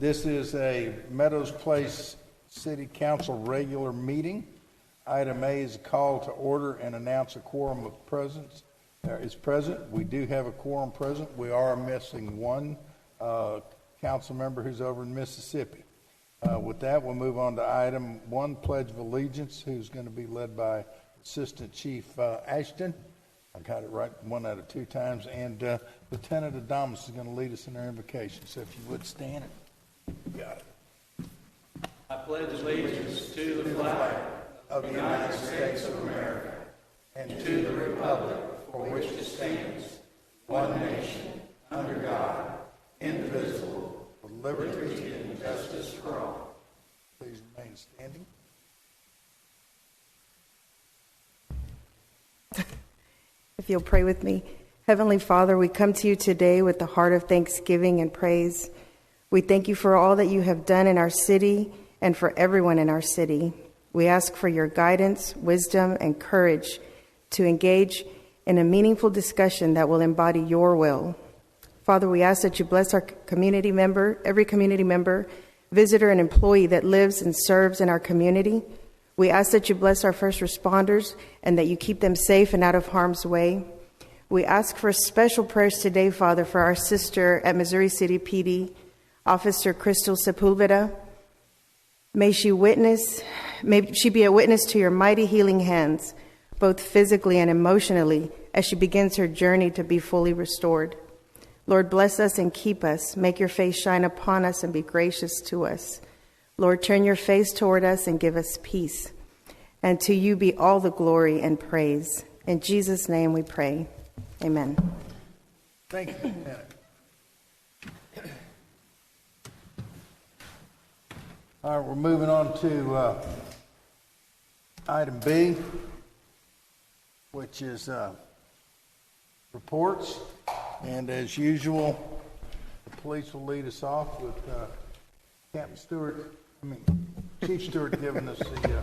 This is a Meadows Place City Council regular meeting. Item A is a call to order and announce a quorum of presence. Is present. We do have a quorum present. We are missing one council member who's over in Mississippi. With that, we'll move on to item 1, Pledge of Allegiance, who's going to be led by Assistant Chief Ashton. I got it right 1 out of 2 times. And Lieutenant Adamus is going to lead us in our invocation. So if you would stand it. Got it. I pledge allegiance to the flag of the United States of America and to the republic for which it stands, one nation, under God, indivisible, with liberty and justice for all. Please remain standing. If you'll pray with me. Heavenly Father, we come to you today with the heart of thanksgiving and praise. We thank you for all that you have done in our city and for everyone in our city. We ask for your guidance, wisdom, and courage to engage in a meaningful discussion that will embody your will. Father, we ask that you bless our community member, every community member, visitor, and employee that lives and serves in our community. We ask that you bless our first responders and that you keep them safe and out of harm's way. We ask for special prayers today, Father, for our sister at Missouri City PD, Officer Crystal Sepulveda. May she be a witness to your mighty healing hands, both physically and emotionally, as she begins her journey to be fully restored. Lord, bless us and keep us. Make your face shine upon us and be gracious to us. Lord, turn your face toward us and give us peace. And to you be all the glory and praise. In Jesus' name we pray. Amen. Thank you, Lieutenant. All right, we're moving on to item B, which is reports. And as usual, the police will lead us off with Chief Stewart giving us the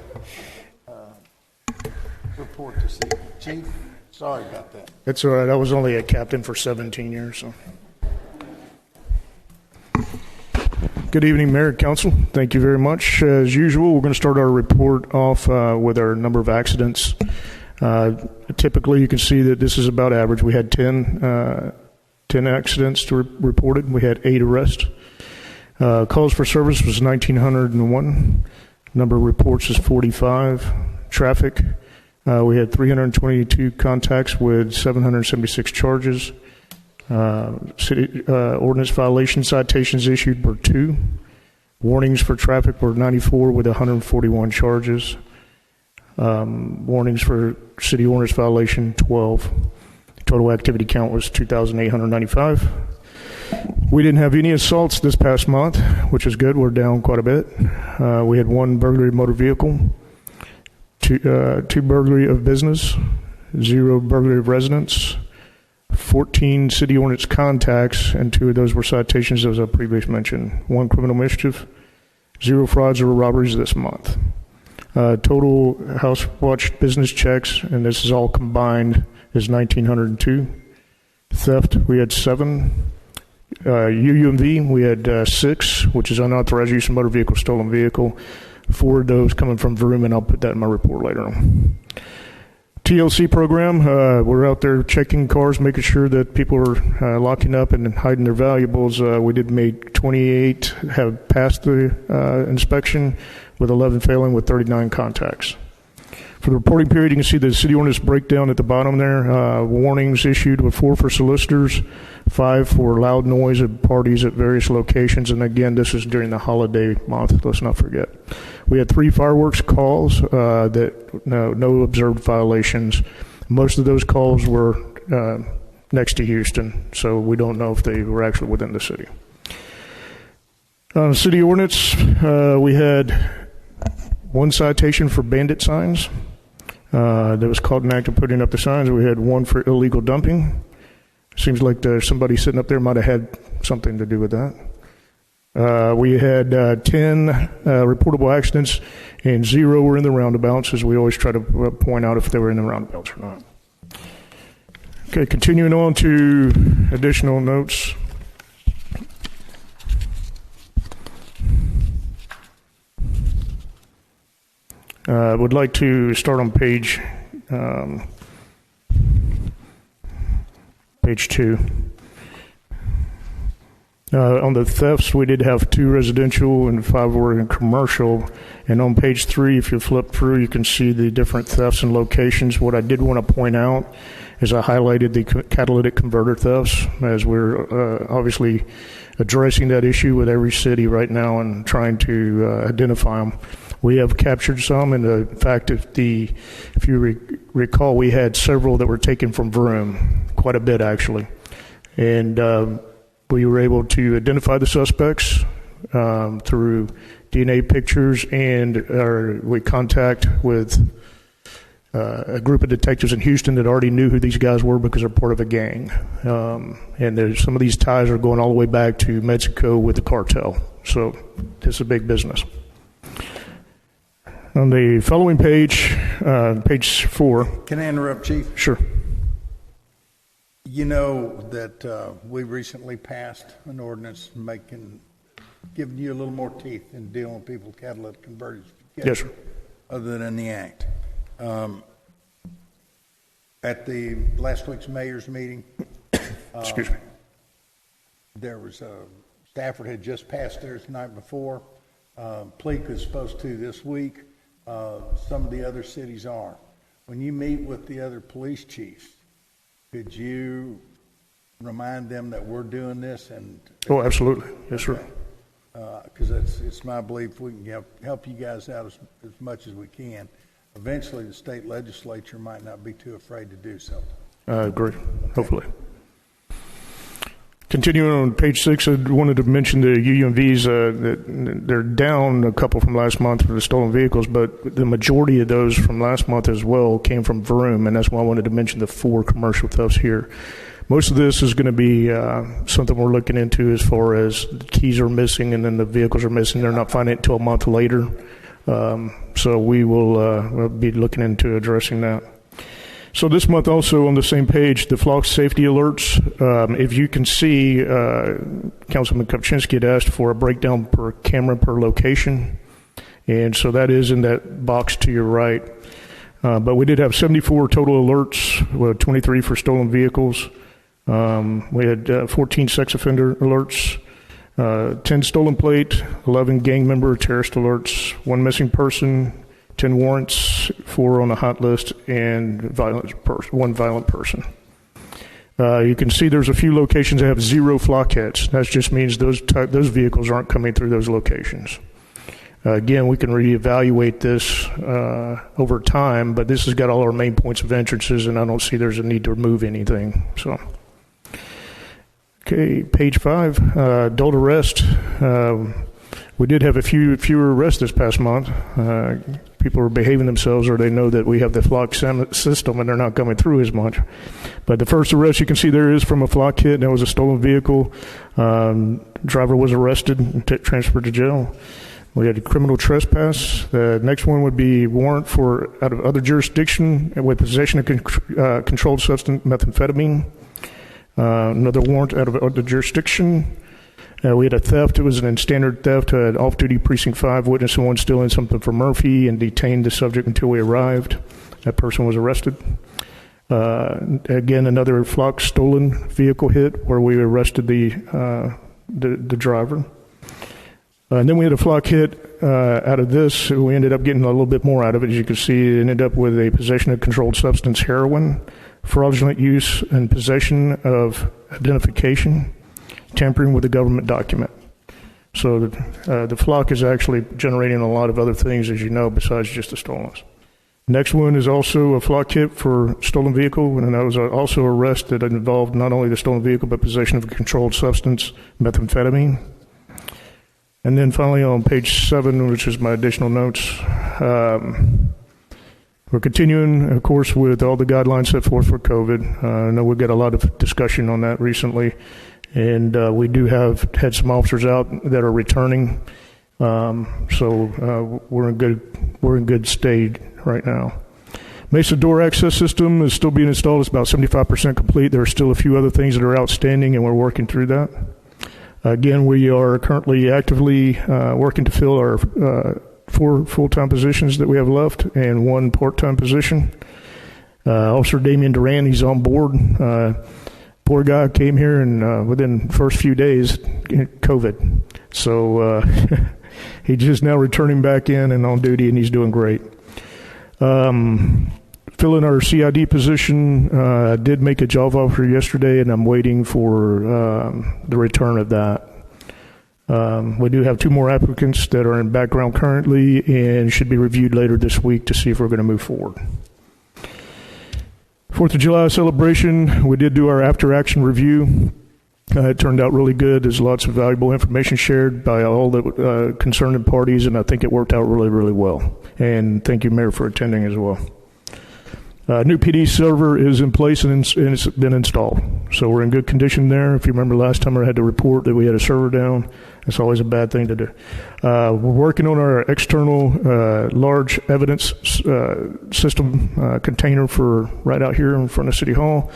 report this evening. Chief, sorry about that. It's all right. I was only a captain for 17 years. So. Good evening, Mayor and Council. Thank you very much. As usual, we're going to start our report off with our number of accidents. Typically, you can see that this is about average. We had 10 accidents reported. We had 8 arrests. Calls for service was 1,901. Number of reports is 45. Traffic, we had 322 contacts with 776 charges. City ordinance violation citations issued were 2. Warnings for traffic were 94 with 141 charges. Warnings for city ordinance violation 12. Total activity count was 2,895. We didn't have any assaults this past month, which is good. We're down quite a bit. We had 1 burglary of motor vehicle, 2 burglary of business, 0 burglary of residence, 14 city ordinance contacts, and 2 of those were citations, as I previously mentioned. 1 criminal mischief, 0 frauds or robberies this month. Total house watch business checks, and this is all combined, is 1,902. Theft, we had 7. UUMV, we had 6, which is unauthorized use of motor vehicle, stolen vehicle. 4 of those coming from Vroom, and I'll put that in my report later on. TLC program, we're out there checking cars, making sure that people are locking up and hiding their valuables. We did make 28 have passed the inspection, with 11 failing, with 39 contacts. For the reporting period, you can see the city ordinance breakdown at the bottom there. Warnings issued with 4 for solicitors, 5 for loud noise at parties at various locations. And again, this is during the holiday month, let's not forget. We had 3 fireworks calls that no observed violations. Most of those calls were next to Houston, so we don't know if they were actually within the city. City ordinance, we had 1 citation for bandit signs. That was called an act of putting up the signs. We had 1 for illegal dumping. Seems like somebody sitting up there might have had something to do with that. We had 10 reportable accidents, and 0 were in the roundabouts, as we always try to point out if they were in the roundabouts or not. Okay, continuing on to additional notes. I would like to start on page 2. On the thefts, we did have 2 residential and 5 were in commercial. And on page 3, if you flip through, you can see the different thefts and locations. What I did want to point out is I highlighted the catalytic converter thefts, as we're obviously addressing that issue with every city right now and trying to identify them. We have captured some, and in fact, if you recall, we had several that were taken from Vroom, quite a bit actually. And we were able to identify the suspects through DNA pictures, and we contact with a group of detectives in Houston that already knew who these guys were because they're part of a gang. And some of these ties are going all the way back to Mexico with the cartel. So this is a big business. On the following page, page 4. Can I interrupt, Chief? Sure. You know that we recently passed an ordinance giving you a little more teeth in dealing with people with catalytic converters. Yes, sir. Other than the act. At the last week's mayor's meeting, Excuse me. there was Stafford had just passed theirs the night before. Pleak is supposed to this week. Some of the other cities are. When you meet with the other police chiefs, could you remind them that we're doing this? Oh, absolutely. Yes, sir. Because it's my belief we can help you guys out as much as we can. Eventually, the state legislature might not be too afraid to do so. I agree. Hopefully. Continuing on page 6, I wanted to mention the UUMVs. They're down a couple from last month for the stolen vehicles, but the majority of those from last month as well came from Vroom, and that's why I wanted to mention the 4 commercial thefts here. Most of this is going to be something we're looking into as far as the keys are missing and then the vehicles are missing. They're not finding it until a month later. So we will we'll be looking into addressing that. So this month also on the same page, the flock safety alerts. If you can see, Councilman Kopczynski had asked for a breakdown per camera per location. And so that is in that box to your right. But we did have 74 total alerts, with 23 for stolen vehicles. We had 14 sex offender alerts, 10 stolen plate, 11 gang member terrorist alerts, 1 missing person, 10 warrants, 4 on the hot list, and 1 violent person. You can see there's a few locations that have 0 flock hits. That just means those vehicles aren't coming through those locations. Again, we can reevaluate this over time, but this has got all our main points of entrances, and I don't see there's a need to remove anything. So, okay, page 5, adult arrest. We did have a fewer arrests this past month. People are behaving themselves, or they know that we have the flock system and they're not coming through as much. But the first arrest you can see there is from a flock hit. That was a stolen vehicle. Driver was arrested and transferred to jail. We had a criminal trespass. The next one would be warrant for out of other jurisdiction with possession of controlled substance methamphetamine. Another warrant out of other jurisdiction. We had a theft. It was an standard theft. Off-duty precinct 5 witness someone stealing something from Murphy and detained the subject until we arrived. That person was arrested. Again, another flock stolen vehicle hit where we arrested the driver. And then we had a flock hit out of this. We ended up getting a little bit more out of it. As you can see, it ended up with a possession of controlled substance heroin, fraudulent use and possession of identification, tampering with a government document. So the flock is actually generating a lot of other things, as you know, besides just the stolen. Next one is also a flock hit for stolen vehicle, and that was also an arrest that involved not only the stolen vehicle, but possession of a controlled substance, methamphetamine. And then finally on page 7, which is my additional notes, we're continuing, of course, with all the guidelines set forth for COVID. I know we've got a lot of discussion on that recently, and we do have had some officers out that are returning. So we're in good state right now. Mesa door access system is still being installed. It's about 75% complete. There are still a few other things that are outstanding, and we're working through that. Again, we are currently actively working to fill our 4 full-time positions that we have left and 1 part-time position. Officer Damian Duran, he's on board. Poor guy came here and within the first few days, COVID. So he's just now returning back in and on duty, and he's doing great. Filling our CID position, I did make a job offer yesterday, and I'm waiting for the return of that. We do have 2 more applicants that are in background currently and should be reviewed later this week to see if we're going to move forward. 4th of July celebration, we did do our after-action review. It turned out really good. There's lots of valuable information shared by all the concerned parties, and I think it worked out really, really well. And thank you, Mayor, for attending as well. New PD server is in place and it's been installed. So we're in good condition there. If you remember last time I had to report that we had a server down. That's always a bad thing to do. We're working on our external large evidence system container for right out here in front of City Hall.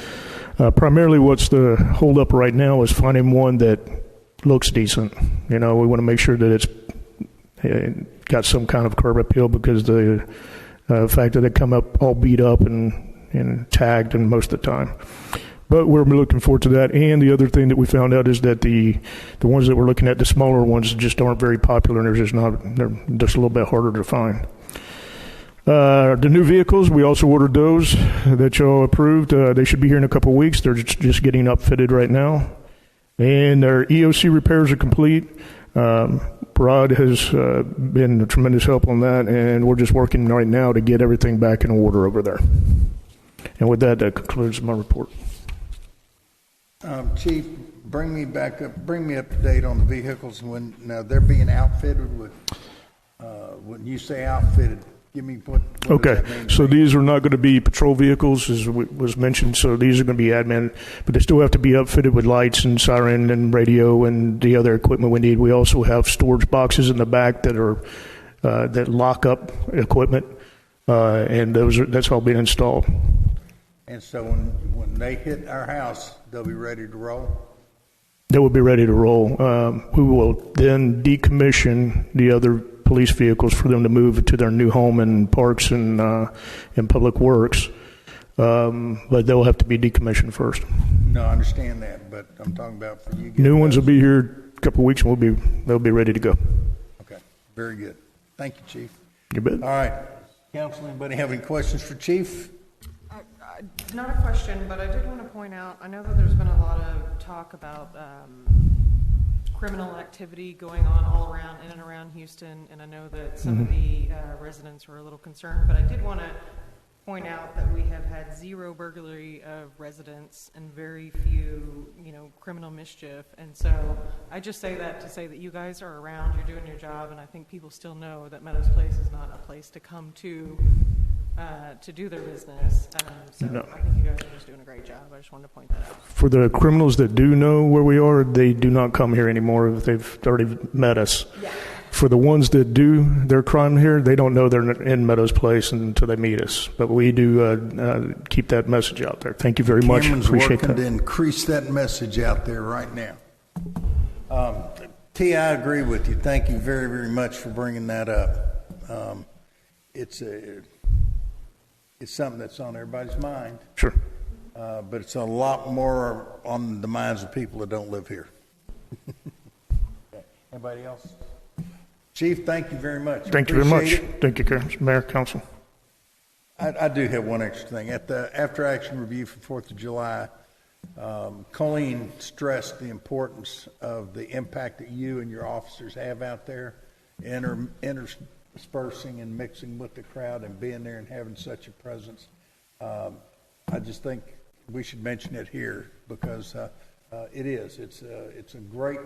Primarily what's the hold up right now is finding one that looks decent. You know, we want to make sure that it's got some kind of curb appeal because the fact that they come up all beat up and tagged and most of the time. But we're looking forward to that. And the other thing that we found out is that the ones that we're looking at, the smaller ones, just aren't very popular, and they're just a little bit harder to find. The new vehicles, we also ordered those that y'all approved. They should be here in a couple of weeks. They're just getting upfitted right now. And our EOC repairs are complete. Rod has been a tremendous help on that, and we're just working right now to get everything back in order over there. And with that concludes my report. Chief, bring me up to date on the vehicles now they're being outfitted with. When you say outfitted, give me what Okay, does that mean? so these are not going to be patrol vehicles, as was mentioned. So these are going to be admin, but they still have to be outfitted with lights and siren and radio and the other equipment we need. We also have storage boxes in the back that are that lock up equipment, and that's all being installed. And so when they hit our house, they'll be ready to roll? They will be ready to roll. We will then decommission the other police vehicles for them to move to their new home in Parks and Public Works. But they'll have to be decommissioned first. No, I understand that, but I'm talking about for you. New ones will be here a couple of weeks, and they'll be ready to go. Okay, very good. Thank you, Chief. You bet. All right. Council, anybody have any questions for Chief? Not a question, but I did want to point out, I know that there's been a lot of talk about criminal activity going on all around, in and around Houston, and I know that some of the residents were a little concerned, but I did want to point out that we have had 0 burglary of residents and very few, criminal mischief. And so I just say that to say that you guys are around, you're doing your job, and I think people still know that Meadows Place is not a place to come to do their business. So No. I think you guys are just doing a great job. I just wanted to point that out. For the criminals that do know where we are, they do not come here anymore if they've already met us. Yeah. For the ones that do their crime here, they don't know they're in Meadows Place until they meet us. But we do keep that message out there. Thank you very much. Cameron's Appreciate working that. to increase that message out there right now. T, I agree with you. Thank you very, very much for bringing that up. It's something that's on everybody's mind, Sure. but it's a lot more on the minds of people that don't live here. Okay. Anybody else? Chief, thank you very much. Thank you very much. Appreciate it. Thank you, Mayor, Council. I do have one extra thing. At the after-action review for 4th of July, Colleen stressed the importance of the impact that you and your officers have out there, interspersing and mixing with the crowd and being there and having such a presence. I just think we should mention it here because it is. It's a great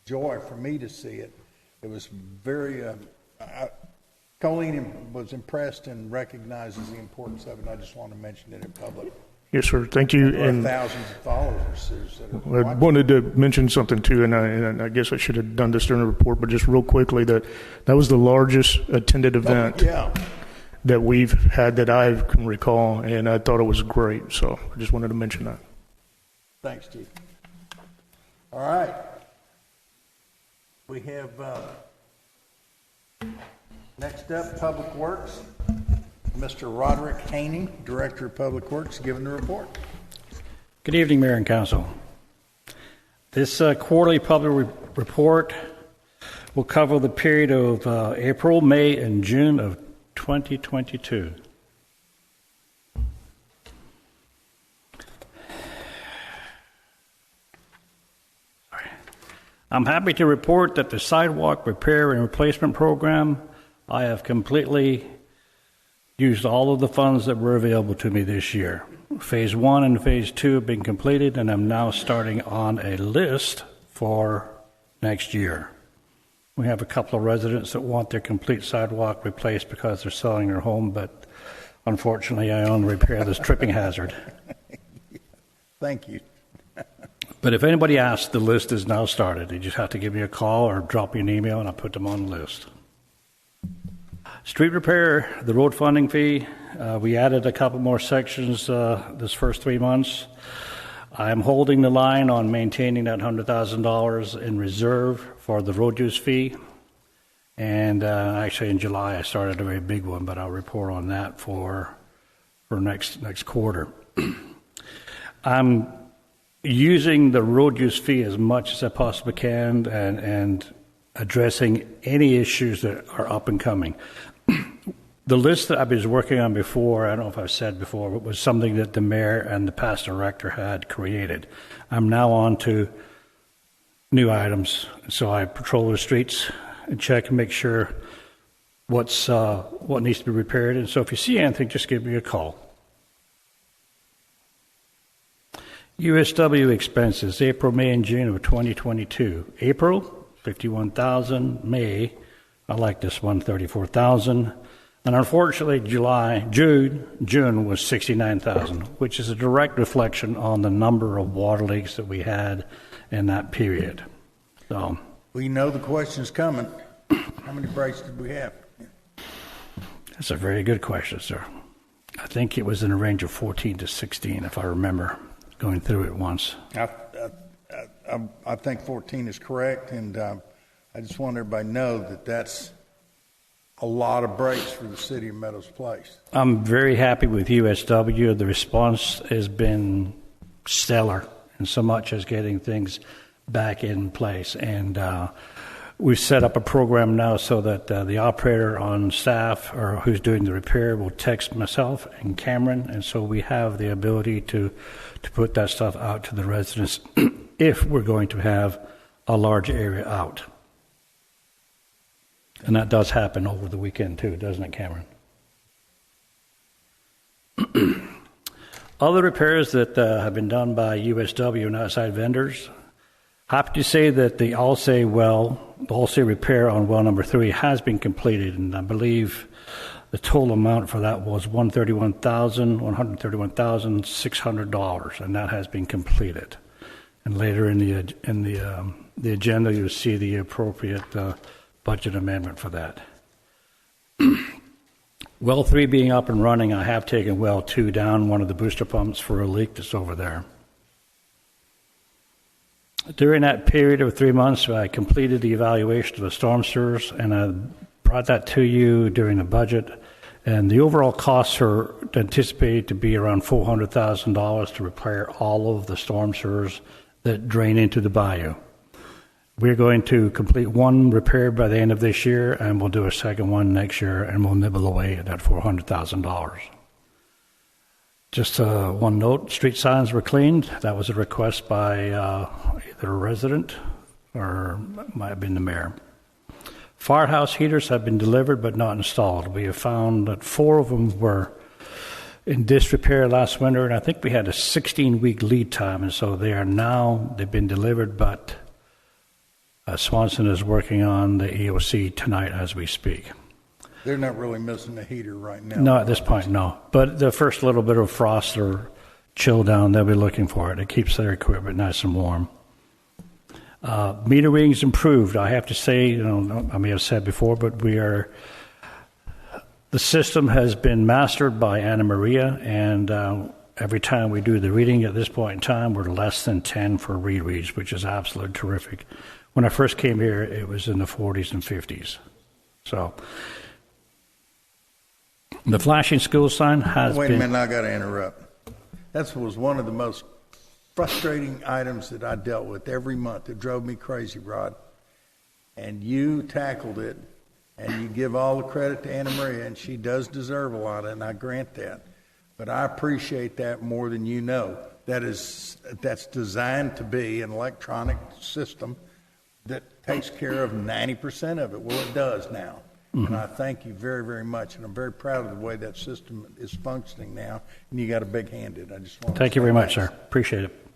joy for me to see it. It was very. Colleen was impressed and recognizes the importance of it. And I just want to mention it in public. Yes, sir. Thank you. There are And thousands of followers. I wanted to mention something too, and I guess I should have done this during the report, but just real quickly, that was the largest attended event that we've had that I can recall, and I thought it was great. So I just wanted to mention that. Thanks, Chief. All right. We have Next up, Public Works. Mr. Roderick Haney, Director of Public Works, giving the report. Good evening, Mayor and Council. This quarterly public report will cover the period of April, May, and June of 2022. I'm happy to report that the sidewalk repair and replacement program, I have completely used all of the funds that were available to me this year. Phase 1 and Phase 2 have been completed, and I'm now starting on a list for next year. We have a couple of residents that want their complete sidewalk replaced because they're selling their home, but unfortunately I only repair this tripping hazard. Thank you. But if anybody asks, the list is now started. You just have to give me a call or drop me an email and I'll put them on the list. Street repair, the road funding fee, we added a couple more sections this first 3 months. I'm holding the line on maintaining that $100,000 in reserve for the road use fee. And actually in July I started a very big one, but I'll report on that for next quarter. I'm using the road use fee as much as I possibly can and addressing any issues that are up and coming. The list that I was working on before, I don't know if I've said before, but was something that the mayor and the past director had created. I'm now on to new items. So I patrol the streets and check and make sure what needs to be repaired. And so if you see anything, just give me a call. USW expenses, April, May, and June of 2022. April, $51,000. May, I like this one, $34,000. And unfortunately, June was $69,000, which is a direct reflection on the number of water leaks that we had in that period. So, We know the question's coming. How many breaks did we have? That's a very good question, sir. I think it was in a range of 14 to 16, if I remember going through it once. I think 14 is correct, and I just want everybody to know that that's a lot of breaks for the city of Meadows Place. I'm very happy with USW. The response has been stellar, and so much as getting things back in place. And we've set up a program now so that the operator on staff or who's doing the repair will text myself and Cameron, and so we have the ability to put that stuff out to the residents if we're going to have a large area out. And that does happen over the weekend too, doesn't it, Cameron? Other repairs that have been done by USW and outside vendors. Happy to say that the Alsay repair on well number 3 has been completed, and I believe the total amount for that was $131,600, and that has been completed. And later in the agenda, you'll see the appropriate budget amendment for that. Well 3 being up and running, I have taken well 2 down, one of the booster pumps for a leak that's over there. During that period of 3 months, I completed the evaluation of the storm sewers, and I brought that to you during the budget. And the overall costs are anticipated to be around $400,000 to repair all of the storm sewers that drain into the bayou. We're going to complete one repair by the end of this year, and we'll do a second one next year, and we'll nibble away at that $400,000. Just one note, street signs were cleaned. That was a request by either a resident or might have been the mayor. Firehouse heaters have been delivered but not installed. We have found that 4 of them were in disrepair last winter, and I think we had a 16-week lead time, and so they've been delivered, but Swanson is working on the EOC tonight as we speak. They're not really missing a heater right now. No, at this point, no. But the first little bit of frost or chill down, they'll be looking for it. It keeps their equipment nice and warm. Meter readings improved. I have to say, I may have said before, but the system has been mastered by Anna Maria, and every time we do the reading at this point in time, we're less than 10 for rereads, which is absolutely terrific. When I first came here, it was in the 40s and 50s. So The flashing school sign has Wait a been... minute, I got to interrupt. That was one of the most frustrating items that I dealt with every month. It drove me crazy, Rod. And you tackled it, and you give all the credit to Anna Maria, and she does deserve a lot, and I grant that. But I appreciate that more than you know. That's designed to be an electronic system that takes care of 90% of it. Well, it does now. And I thank you very, very much. And I'm very proud of the way that system is functioning now. And you got a big hand in it. I just want to Thank you very much, sir. Appreciate it.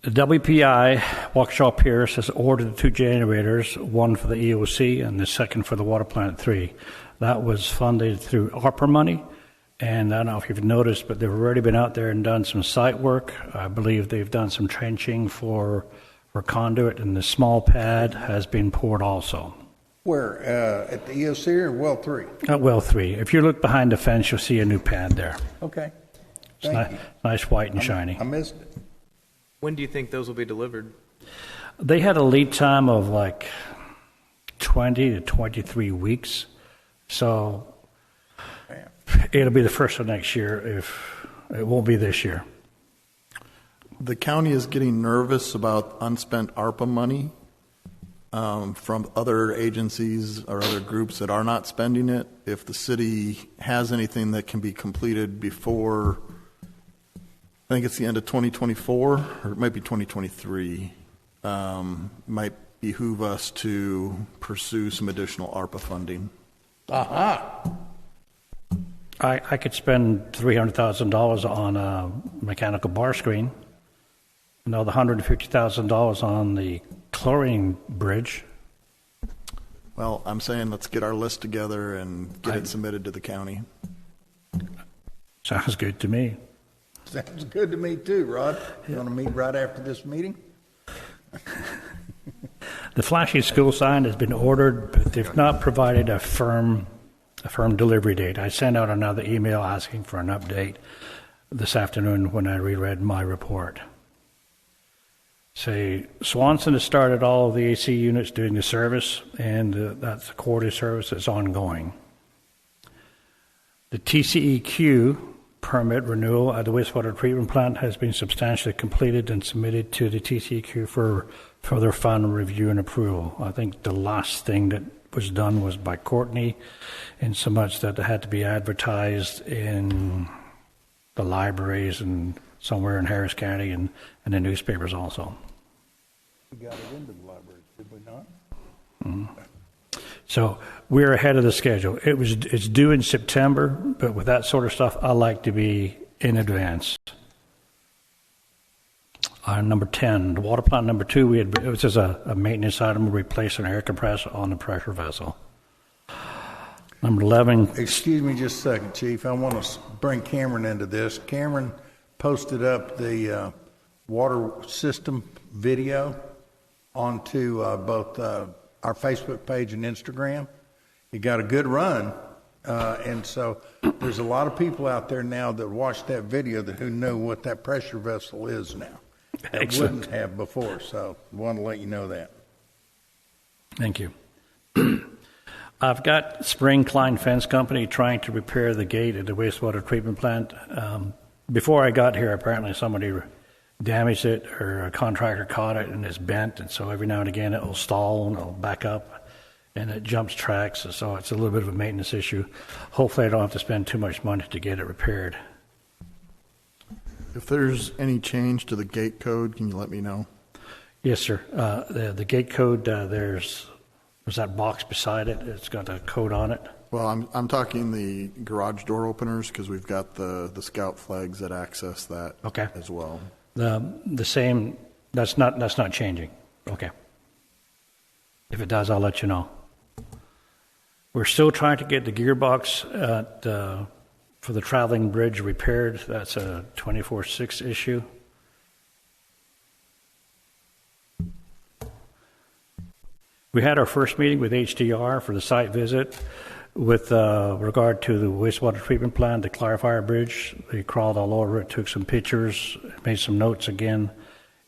The WPI, Waukesha Pierce, has ordered the 2 generators, one for the EOC and the second for the Water Plant 3. That was funded through ARPA money. And I don't know if you've noticed, but they've already been out there and done some site work. I believe they've done some trenching for conduit, and the small pad has been poured also. Where? At the EOC or Well 3? At Well 3. If you look behind the fence, you'll see a new pad there. Okay. It's Thank you. nice, white, and shiny. I missed it. When do you think those will be delivered? They had a lead time of like 20 to 23 weeks. So it'll be the first of next year if it won't be this year. The county is getting nervous about unspent ARPA money from other agencies or other groups that are not spending it. If the city has anything that can be completed before, I think it's the end of 2024, or it might be 2023, might behoove us to pursue some additional ARPA funding. Aha. I could spend $300,000 on a mechanical bar screen, another $150,000 on the chlorine bridge. Well, I'm saying let's get our list together and get it submitted to the county. Sounds good to me. Sounds good to me too, Rod. You want to meet right after this meeting? The flashing school sign has been ordered, but they've not provided a firm delivery date. I sent out another email asking for an update this afternoon when I reread my report. Say, Swanson has started all of the AC units doing the service, and that's a quarterly service that's ongoing. The TCEQ permit renewal at the wastewater treatment plant has been substantially completed and submitted to the TCEQ for further final review and approval. I think the last thing that was done was by Courtney, in so much that it had to be advertised in the libraries and somewhere in Harris County and the newspapers also. We got it into the library, did we not? Mm-hmm. So we're ahead of the schedule. It's due in September, but with that sort of stuff, I like to be in advance. Number 10, the water plant number 2, it was just a maintenance item, replace an air compressor on the pressure vessel. Number 11. Excuse me just a second, Chief. I want to bring Cameron into this. Cameron posted up the water system video onto both our Facebook page and Instagram. It got a good run, and so there's a lot of people out there now that watched that video who know what that pressure vessel is now. That wouldn't have before, so I want to let you know that. Thank you. I've got Spring Klein Fence Company trying to repair the gate at the wastewater treatment plant. Before I got here, apparently somebody damaged it, or a contractor caught it and it's bent, and so every now and again it will stall and it'll back up and it jumps tracks, so it's a little bit of a maintenance issue. Hopefully I don't have to spend too much money to get it repaired. If there's any change to the gate code, can you let me know? Yes, sir. The gate code, there's that box beside it. It's got a code on it. Well, I'm talking the garage door openers, because we've got the scout flags that access that as well. The same. That's not changing. Okay. If it does, I'll let you know. We're still trying to get the gearbox for the traveling bridge repaired. That's a 24/6 issue. We had our first meeting with HDR for the site visit with regard to the wastewater treatment plant, the Clarifier Bridge. They crawled all over it, took some pictures, made some notes again.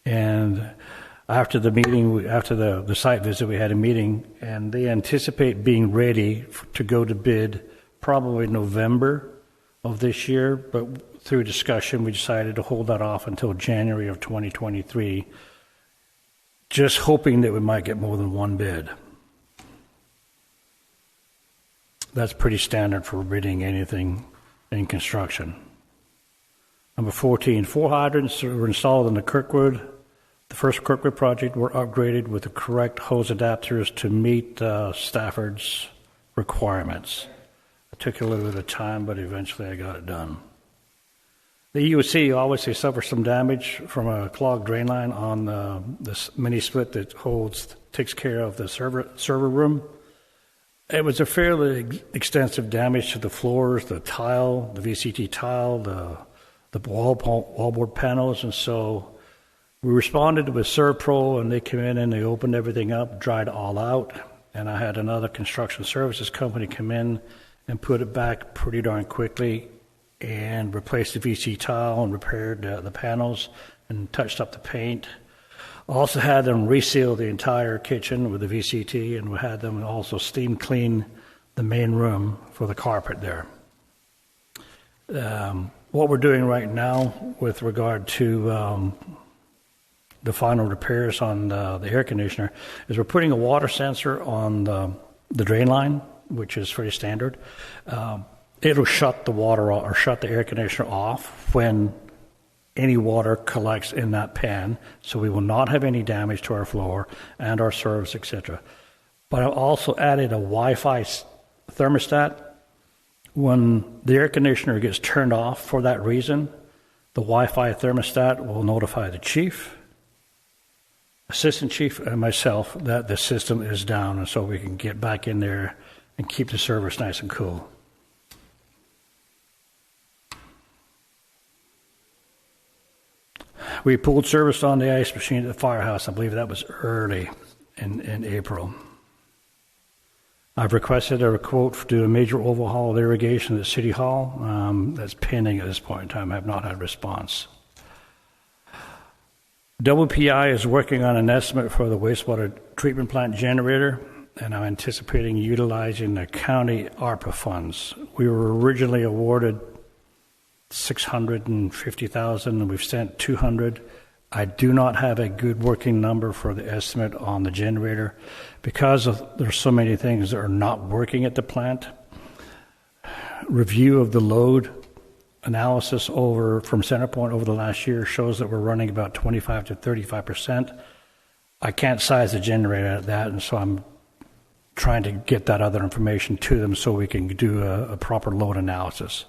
And after the meeting, after the site visit, we had a meeting, and they anticipate being ready to go to bid probably November of this year, but through discussion, we decided to hold that off until January of 2023, just hoping that we might get more than one bid. That's pretty standard for bidding anything in construction. Number 14, 4 hydrants were installed in the Kirkwood. The first Kirkwood project were upgraded with the correct hose adapters to meet Stafford's requirements. It took a little bit of time, but eventually I got it done. The EUC obviously suffered some damage from a clogged drain line on this mini split that takes care of the server room. It was a fairly extensive damage to the floors, the tile, the VCT tile, the wallboard panels, and so we responded with ServPro, and they came in and they opened everything up, dried it all out, and I had another construction services company come in and put it back pretty darn quickly and replaced the VC tile and repaired the panels and touched up the paint. Also had them reseal the entire kitchen with the VCT, and we had them also steam clean the main room for the carpet there. What we're doing right now with regard to the final repairs on the air conditioner is we're putting a water sensor on the drain line, which is pretty standard. It'll shut the water or shut the air conditioner off when any water collects in that pan, so we will not have any damage to our floor and our serves, etc. But I've also added a Wi-Fi thermostat. When the air conditioner gets turned off for that reason, the Wi-Fi thermostat will notify the chief, assistant chief, and myself that the system is down, and so we can get back in there and keep the service nice and cool. We pulled service on the ice machine at the firehouse. I believe that was early in April. I've requested a quote to do a major overhaul of irrigation at City Hall. That's pending at this point in time. I have not had a response. WPI is working on an estimate for the wastewater treatment plant generator, and I'm anticipating utilizing the county ARPA funds. We were originally awarded $650,000, and we've sent $200,000. I do not have a good working number for the estimate on the generator because there's so many things that are not working at the plant. Review of the load analysis from Centerpoint over the last year shows that we're running about 25 to 35%. I can't size the generator at that, and so I'm trying to get that other information to them so we can do a proper load analysis.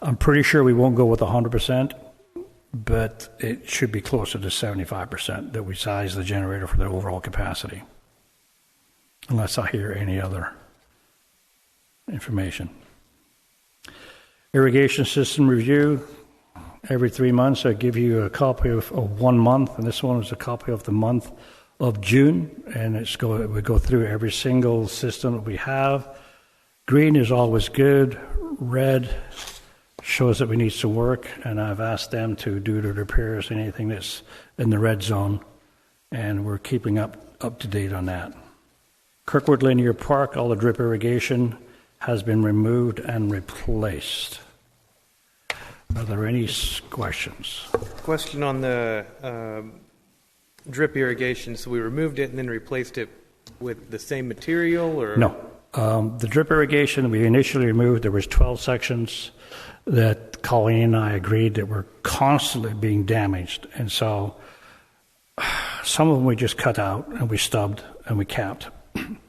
I'm pretty sure we won't go with 100%, but it should be closer to 75% that we size the generator for the overall capacity, unless I hear any other information. Irrigation system review. Every 3 months, I give you a copy of 1 month, and this one is a copy of the month of June, and we go through every single system that we have. Green is always good. Red shows that we need some work, and I've asked them to do the repairs, anything that's in the red zone, and we're keeping up to date on that. Kirkwood Linear Park, all the drip irrigation has been removed and replaced. Are there any questions? Question on the drip irrigation. So we removed it and then replaced it with the same material, or no? The drip irrigation we initially removed, there was 12 sections that Colleen and I agreed that were constantly being damaged, and so some of them we just cut out and we stubbed and we capped.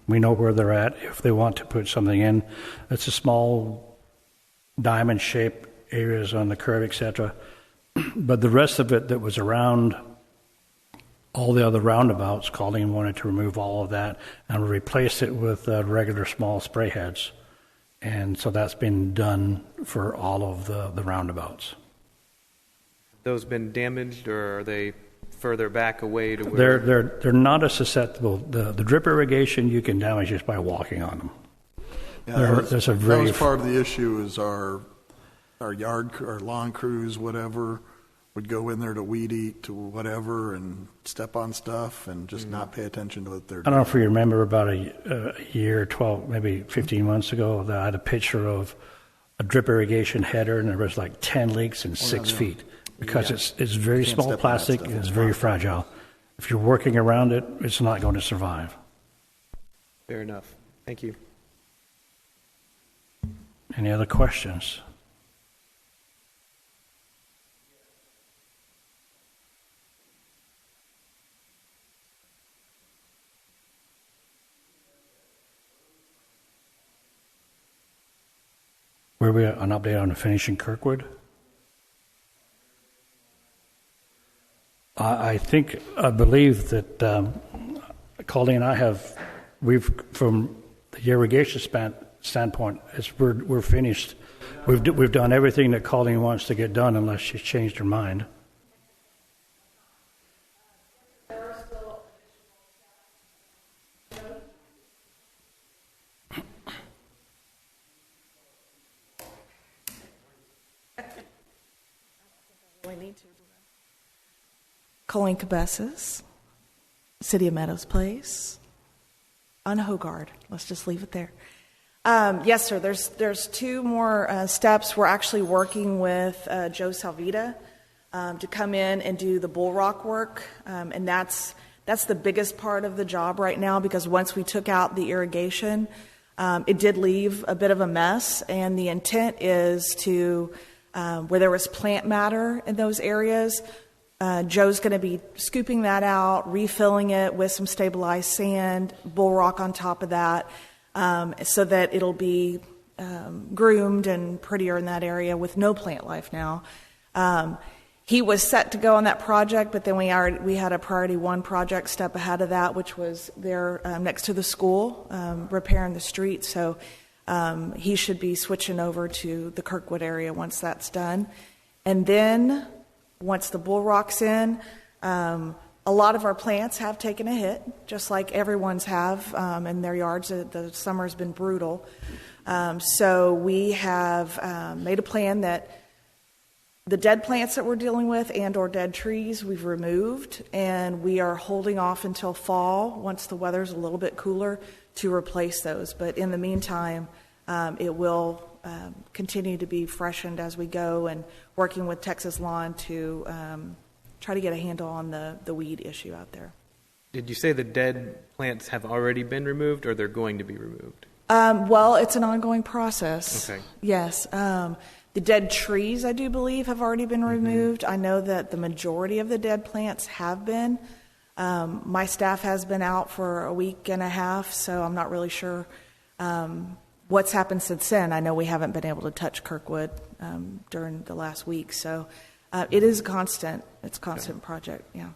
We know where they're at. If they want to put something in, it's a small diamond-shaped areas on the curve, etc. But the rest of it that was around all the other roundabouts, Colleen wanted to remove all of that and replace it with regular small spray heads. And so that's been done for all of the roundabouts. Those been damaged, or are they further back away to where they're not as susceptible? The drip irrigation you can damage just by walking on them. Yeah, that was part of the issue is our yard, our lawn crews, whatever, would go in there to weed eat, to whatever, and step on stuff and just not pay attention to what they're I don't doing. know if you remember about a year, 12, maybe 15 months ago, that I had a picture of a drip irrigation header, and there was like 10 leaks in 6 feet because it's very Can't small step on that plastic stuff. and it's very fragile. If you're working around it, it's not going to survive. Fair enough. Thank you. Any other questions? Where we at? An update on finishing Kirkwood? I believe that Colleen and I we've from the irrigation standpoint, we're finished. We've done everything that Colleen wants to get done, unless she's changed her mind. Colleen Cabezas, City of Meadows Place, on Hogard. Let's just leave it there. Yes, sir. There's 2 more steps. We're actually working with Joe Salvita to come in and do the bull rock work, and that's the biggest part of the job right now, because once we took out the irrigation, it did leave a bit of a mess, and the intent is to where there was plant matter in those areas. Joe's going to be scooping that out, refilling it with some stabilized sand, bull rock on top of that, so that it'll be groomed and prettier in that area with no plant life now. He was set to go on that project, but then we had a priority 1 project step ahead of that, which was there next to the school, repairing the street. So he should be switching over to the Kirkwood area once that's done. And then once the bull rock's in, a lot of our plants have taken a hit, just like everyone's have in their yards. The summer's been brutal. So we have made a plan that the dead plants that we're dealing with and or dead trees we've removed, and we are holding off until fall, once the weather's a little bit cooler, to replace those. But in the meantime, it will continue to be freshened as we go, and working with Texas Lawn to try to get a handle on the weed issue out there. Did you say the dead plants have already been removed, or they're going to be removed? Well, it's an ongoing process. Okay. Yes. The dead trees, I do believe, have already been removed. I know that the majority of the dead plants have been. My staff has been out for a week and a half, so I'm not really sure what's happened since then. I know we haven't been able to touch Kirkwood during the last week, so it is constant. It's a constant project, yeah.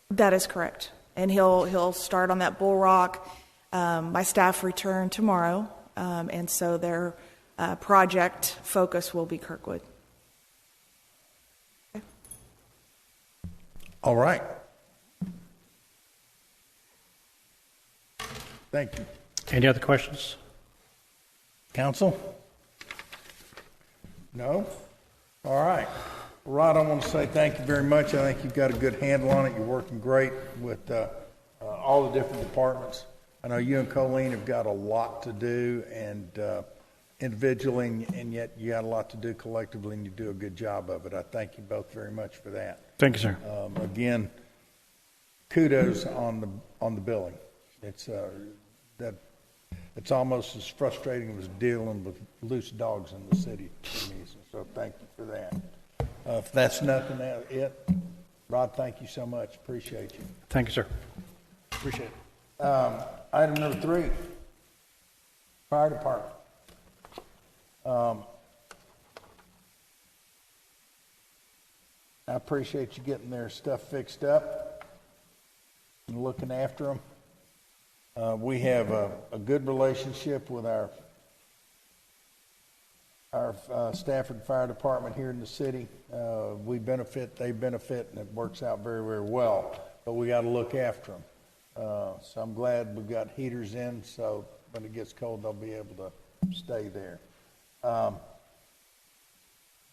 That is correct. And he'll start on that bull rock. My staff return tomorrow, and so their project focus will be Kirkwood. Okay. All right. Thank you. Any other questions? Council? No? All right. Rod, I want to say thank you very much. I think you've got a good handle on it. You're working great with all the different departments. I know you and Colleen have got a lot to do, and individually, and yet you got a lot to do collectively, and you do a good job of it. I thank you both very much for that. Thank you, sir. Again, kudos on the billing. It's it's almost as frustrating as dealing with loose dogs in the city to me. So thank you for that. If that's nothing else, Rod, thank you so much. Appreciate you. Thank you, sir. Appreciate it. Item number 3, fire department. I appreciate you getting their stuff fixed up and looking after them. We have a good relationship with our Stafford Fire Department here in the city. We benefit, they benefit, and it works out very, very well. But we got to look after them. So I'm glad we've got heaters in, so when it gets cold, they'll be able to stay there.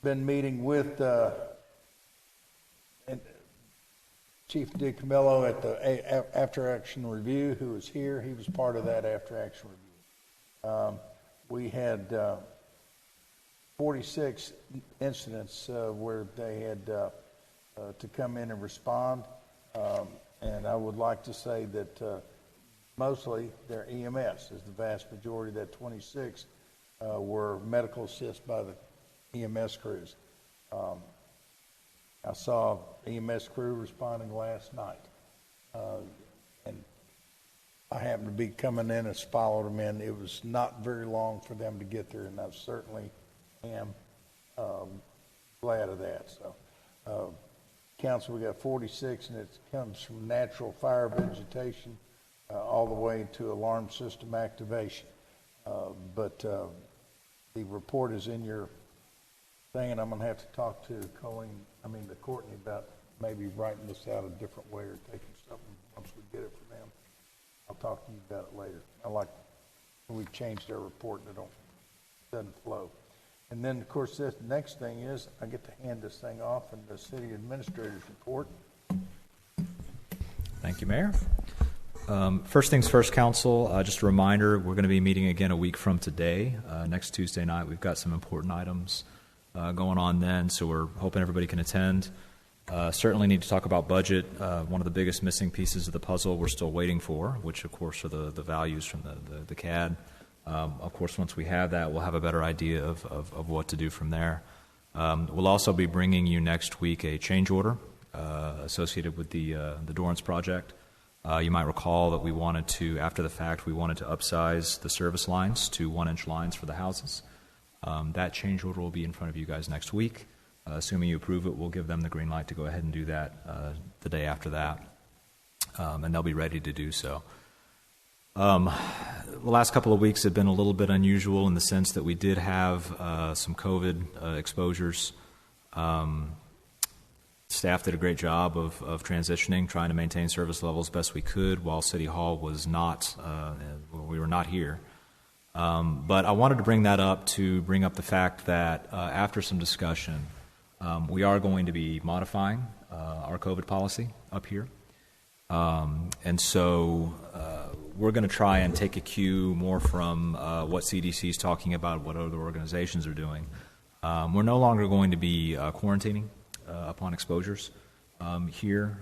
Been meeting with Chief DiCamillo at the After Action Review, who was here. He was part of that After Action Review. We had 46 incidents where they had to come in and respond. And I would like to say that mostly their EMS is the vast majority. That 26 were medical assist by the EMS crews. I saw EMS crew responding last night, and I happened to be coming in and followed them in. It was not very long for them to get there, and I certainly am glad of that. So, council, we got 46, and it comes from natural fire vegetation all the way to alarm system activation. But the report is in your thing, and I'm going to have to talk to Courtney about maybe writing this out a different way or taking something once we get it from them. I'll talk to you about it later. I like when we changed our report and it doesn't flow. And then, of course, this next thing is I get to hand this thing off in the city administrator's report. Thank you, Mayor. First things first, Council, just a reminder, we're going to be meeting again a week from today. Next Tuesday night, we've got some important items going on then, so we're hoping everybody can attend. Certainly need to talk about budget. One of the biggest missing pieces of the puzzle we're still waiting for, which, of course, are the values from the CAD. Of course, once we have that, we'll have a better idea of what to do from there. We'll also be bringing you next week a change order associated with the Dorrance project. You might recall that we wanted to, after the fact, we wanted to upsize the service lines to 1-inch lines for the houses. That change order will be in front of you guys next week. Assuming you approve it, we'll give them the green light to go ahead and do that the day after that, and they'll be ready to do so. The last couple of weeks have been a little bit unusual in the sense that we did have some COVID exposures. Staff did a great job of transitioning, trying to maintain service levels best we could while City Hall was not, we were not here. But I wanted to bring that up to bring up the fact that after some discussion, we are going to be modifying our COVID policy up here. And so we're going to try and take a cue more from what CDC is talking about, what other organizations are doing. We're no longer going to be quarantining upon exposures here.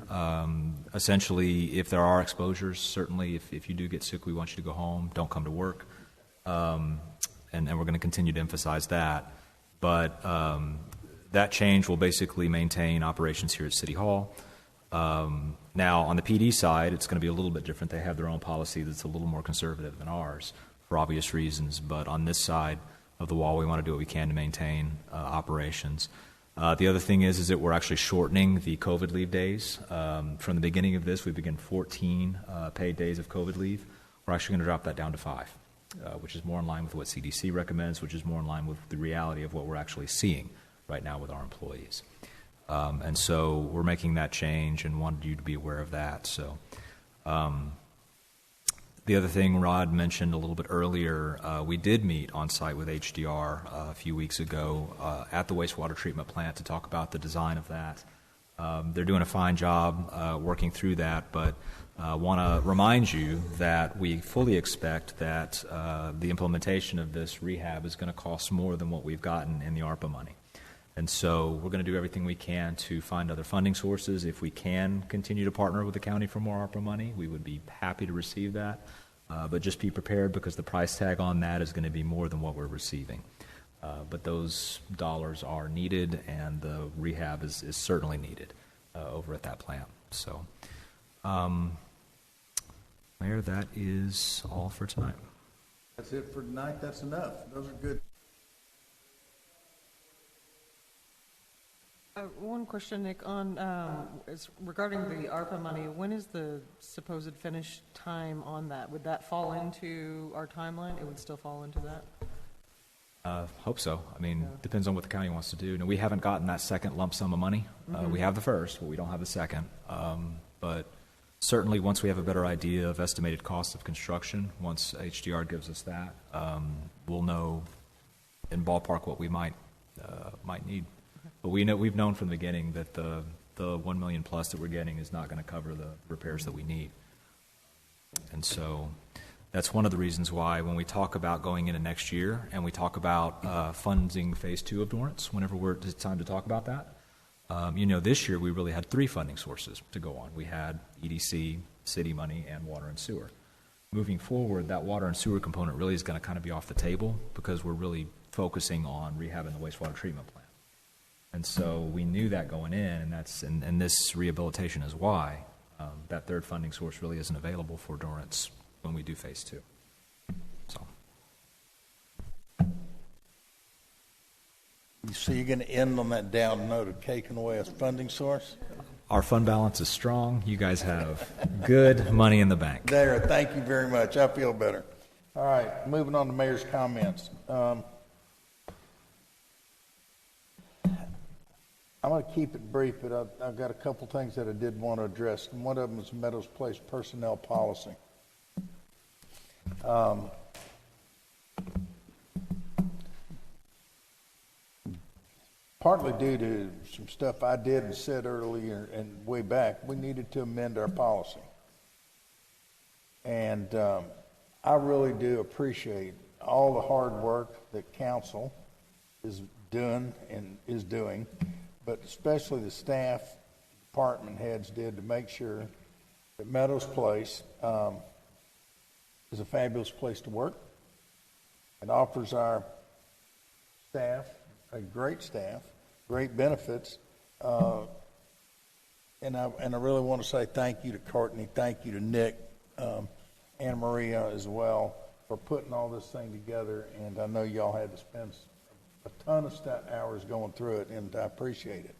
Essentially, if there are exposures, certainly if you do get sick, we want you to go home. Don't come to work. And we're going to continue to emphasize that. But that change will basically maintain operations here at City Hall. Now, on the PD side, it's going to be a little bit different. They have their own policy that's a little more conservative than ours for obvious reasons. But on this side of the wall, we want to do what we can to maintain operations. The other thing is that we're actually shortening the COVID leave days. From the beginning of this, we begin 14 paid days of COVID leave. We're actually going to drop that down to 5, which is more in line with what CDC recommends, which is more in line with the reality of what we're actually seeing right now with our employees. And so we're making that change and wanted you to be aware of that. So the other thing Rod mentioned a little bit earlier, we did meet on site with HDR a few weeks ago at the wastewater treatment plant to talk about the design of that. They're doing a fine job working through that, but want to remind you that we fully expect that the implementation of this rehab is going to cost more than what we've gotten in the ARPA money. And so we're going to do everything we can to find other funding sources. If we can continue to partner with the county for more ARPA money, we would be happy to receive that. But just be prepared because the price tag on that is going to be more than what we're receiving. But those dollars are needed, and the rehab is certainly needed over at that plant. So, Mayor, that is all for tonight. That's it for tonight. That's enough. Those are good. One question, Nick, on is regarding the ARPA money. When is the supposed finish time on that? Would that fall into our timeline? It would still fall into that? Hope so. I mean, depends on what the county wants to do. Now, we haven't gotten that second lump sum of money. We have the first, but we don't have the second. But Certainly, once we have a better idea of estimated cost of construction, once HDR gives us that, we'll know in ballpark what we might need. But we've known from the beginning that the $1 million plus that we're getting is not going to cover the repairs that we need. And so that's one of the reasons why when we talk about going into next year and we talk about funding phase 2 of Dorrance, whenever it's time to talk about that, this year we really had 3 funding sources to go on. We had EDC, city money, and water and sewer. Moving forward, that water and sewer component really is going to kind of be off the table because we're really focusing on rehabbing the wastewater treatment plant. And so we knew that going in, and this rehabilitation is why that third funding source really isn't available for Dorrance when we do phase 2. So. So you're going to end on that down note of taking away a funding source? Our fund balance is strong. You guys have good money in the bank. There, thank you very much. I feel better. All right, moving on to mayor's comments. I'm going to keep it brief, but I've got a couple things that I did want to address, and one of them is Meadows Place personnel policy. Partly due to some stuff I did and said earlier and way back, we needed to amend our policy. And I really do appreciate all the hard work that council is doing, but especially the staff, department heads did to make sure that Meadows Place is a fabulous place to work. It offers our staff a great staff, great benefits, and I really want to say thank you to Courtney, thank you to Nick, Anna Maria as well for putting all this thing together. And I know y'all had to spend a ton of hours going through it, and I appreciate it.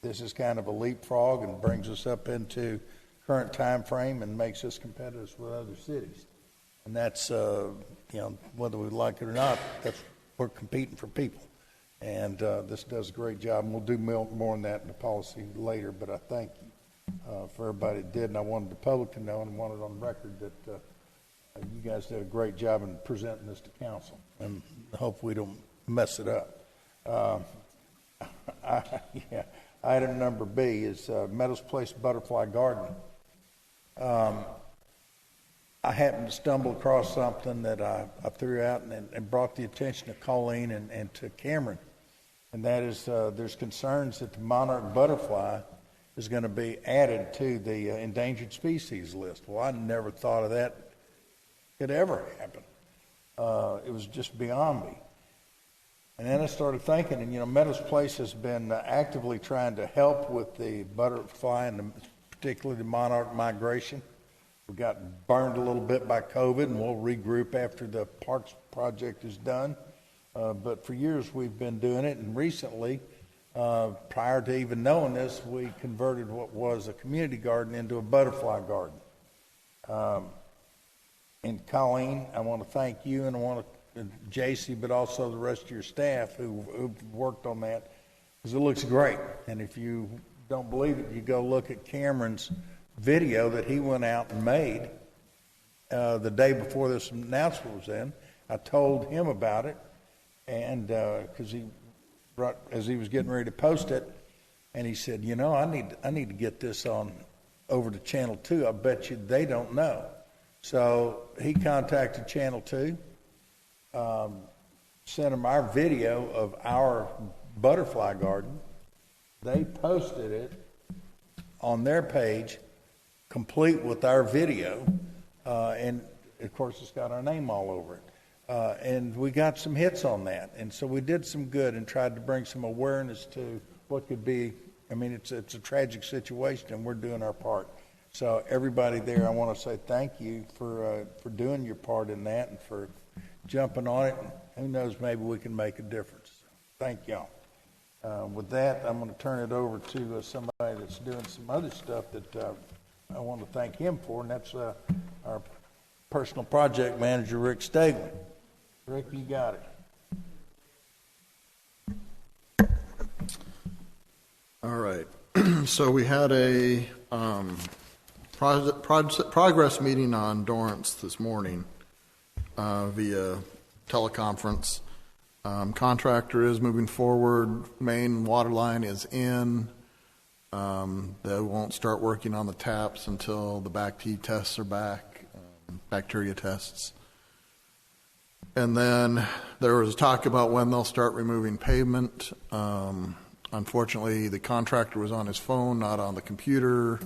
This is kind of a leapfrog and brings us up into current time frame and makes us competitive with other cities. And that's, whether we like it or not, we're competing for people. And this does a great job. And we'll do more on that in the policy later. But I thank you for everybody that did. And I wanted the public to know and wanted on record that you guys did a great job in presenting this to council. And I hope we don't mess it up. Item number B is Meadows Place Butterfly Garden. I happened to stumble across something that I threw out and brought the attention of Colleen and to Cameron. And that is there's concerns that the monarch butterfly is going to be added to the endangered species list. Well, I never thought of that could ever happen. It was just beyond me. And then I started thinking, and Meadows Place has been actively trying to help with the butterfly and particularly the monarch migration. We got burned a little bit by COVID, and we'll regroup after the parks project is done. But for years we've been doing it, and recently, prior to even knowing this, we converted what was a community garden into a butterfly garden. And Colleen, I want to thank you, and I want to JC, but also the rest of your staff who worked on that, because it looks great. And if you don't believe it, you go look at Cameron's video that he went out and made the day before this announcement was in. I told him about it, and because as he was getting ready to post it, and he said, I need to get this on over to Channel 2. I bet you they don't know. So he contacted Channel 2, sent them our video of our butterfly garden. They posted it on their page, complete with our video, and of course it's got our name all over it. And we got some hits on that, and so we did some good and tried to bring some awareness to what could be. It's a tragic situation, and we're doing our part. So everybody there, I want to say thank you for doing your part in that and for jumping on it. And who knows, maybe we can make a difference. Thank y'all. With that, I'm going to turn it over to somebody that's doing some other stuff that I want to thank him for, and that's our personal project manager, Rick Stagley. Rick, you got it. All right. So we had a progress meeting on Dorrance this morning via teleconference. Contractor is moving forward. Main water line is in. They won't start working on the taps until the BACT tests are back, bacteria tests. And then there was talk about when they'll start removing pavement. Unfortunately, the contractor was on his phone, not on the computer,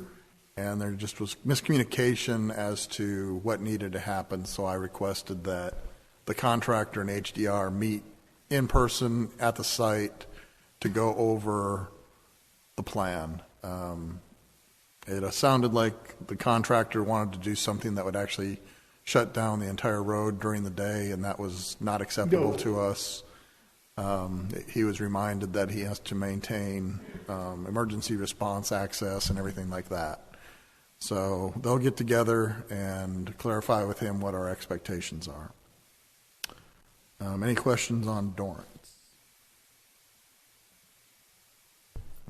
and there just was miscommunication as to what needed to happen. So I requested that the contractor and HDR meet in person at the site to go over the plan. It sounded like the contractor wanted to do something that would actually shut down the entire road during the day, and that was not acceptable to us. He was reminded that he has to maintain emergency response access and everything like that. So they'll get together and clarify with him what our expectations are. Any questions on Dorrance?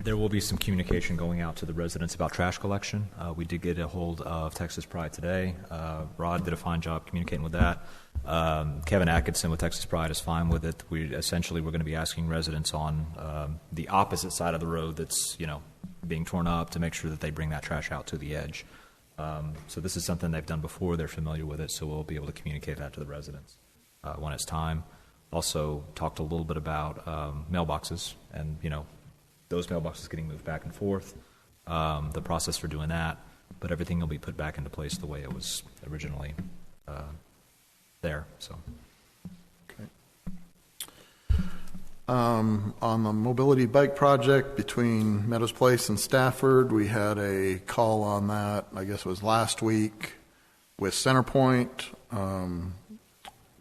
There will be some communication going out to the residents about trash collection. We did get a hold of Texas Pride today. Rod did a fine job communicating with that. Kevin Atkinson with Texas Pride is fine with it. We're going to be asking residents on the opposite side of the road that's being torn up to make sure that they bring that trash out to the edge. So this is something they've done before. They're familiar with it, so we'll be able to communicate that to the residents when it's time. Also talked a little bit about mailboxes and those mailboxes getting moved back and forth, the process for doing that, but everything will be put back into place the way it was originally there. So, okay. On the mobility bike project between Meadows Place and Stafford, we had a call on that, I guess it was last week, with Centerpoint.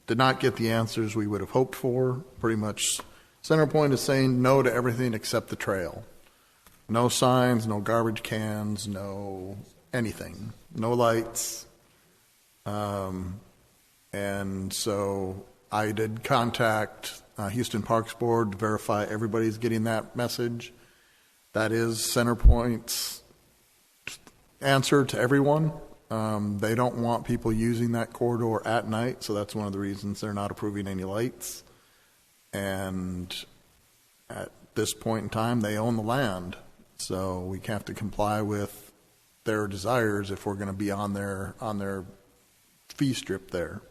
Did not get the answers we would have hoped for. Pretty much Centerpoint is saying no to everything except the trail. No signs, no garbage cans, no anything, no lights. And so I did contact Houston Parks Board to verify everybody's getting that message. That is Centerpoint's answer to everyone. They don't want people using that corridor at night, so that's one of the reasons they're not approving any lights. And at this point in time, they own the land, so we have to comply with their desires if we're going to be on their fee strip there.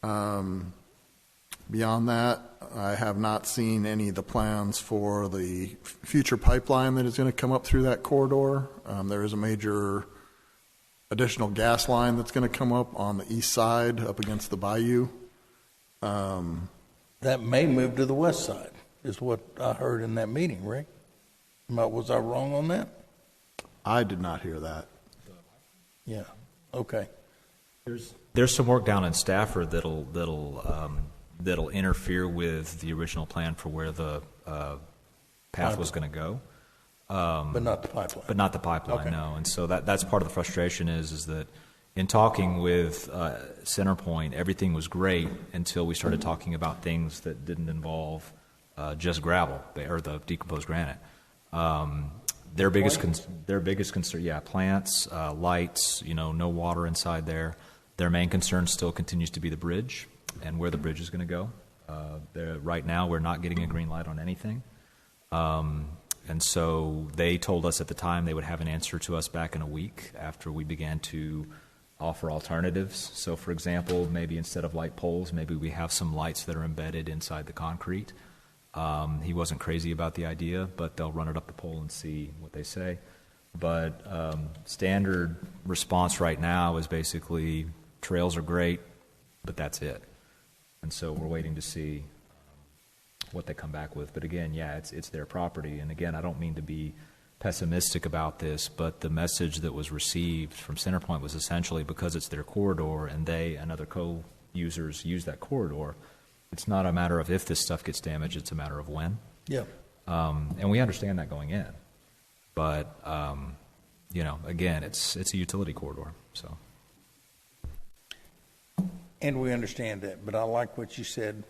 Beyond that, I have not seen any of the plans for the future pipeline that is going to come up through that corridor. There is a major additional gas line that's going to come up on the east side up against the bayou. That may move to the west side, is what I heard in that meeting, Rick. Was I wrong on that? I did not hear that. Yeah. Okay. There's some work down in Stafford that'll interfere with the original plan for where the path was going to go. But not the pipeline. But not the pipeline, okay. No. And so that's part of the frustration is that in talking with Centerpoint, everything was great until we started talking about things that didn't involve just gravel or the decomposed granite. Their biggest concern, plants, lights, no water inside there. Their main concern still continues to be the bridge and where the bridge is going to go. Right now, we're not getting a green light on anything. And so they told us at the time they would have an answer to us back in a week after we began to offer alternatives. So, for example, maybe instead of light poles, maybe we have some lights that are embedded inside the concrete. He wasn't crazy about the idea, but they'll run it up the pole and see what they say. But standard response right now is basically trails are great, but that's it. And so we're waiting to see what they come back with. But again, it's their property. And again, I don't mean to be pessimistic about this, but the message that was received from Centerpoint was essentially because it's their corridor and they and other co-users use that corridor, it's not a matter of if this stuff gets damaged, it's a matter of when. Yeah. And we understand that going in. But, again, it's a utility corridor. So. And we understand that, but I like what you said,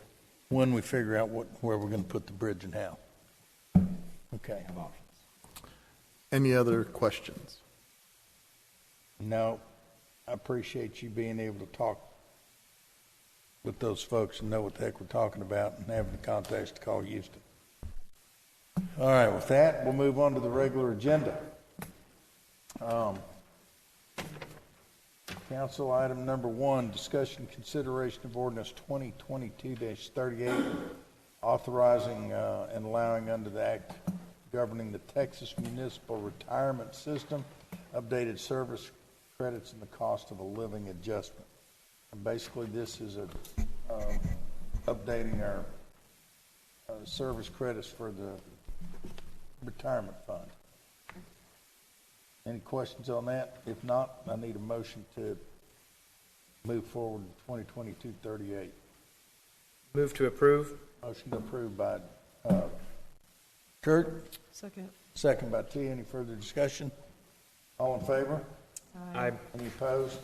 when we figure out where we're going to put the bridge and how. Okay. Any other questions? No, I appreciate you being able to talk with those folks and know what the heck we're talking about and having the contacts to call Houston. All right, with that, we'll move on to the regular agenda. Council item number 1, discussion consideration of ordinance 2022-38, authorizing and allowing under the act governing the Texas Municipal Retirement System, updated service credits and the cost of a living adjustment. And basically, this is updating our service credits for the retirement fund. Any questions on that? If not, I need a motion to move forward to 2022-38. Move to approve. Motion to approve by Kurt, Second. second by T. Any further discussion? All in favor? Aye. Any opposed?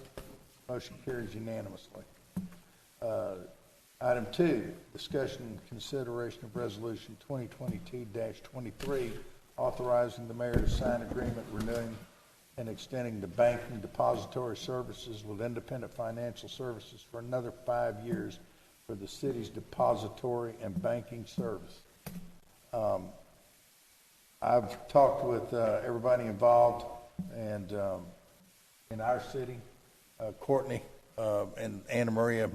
Motion carries unanimously. Item 2, discussion and consideration of resolution 2022-23, authorizing the mayor to sign agreement renewing and extending the banking depository services with Independent Financial Services for another 5 years for the city's depository and banking service. I've talked with everybody involved, and in our city, Courtney and Anna Maria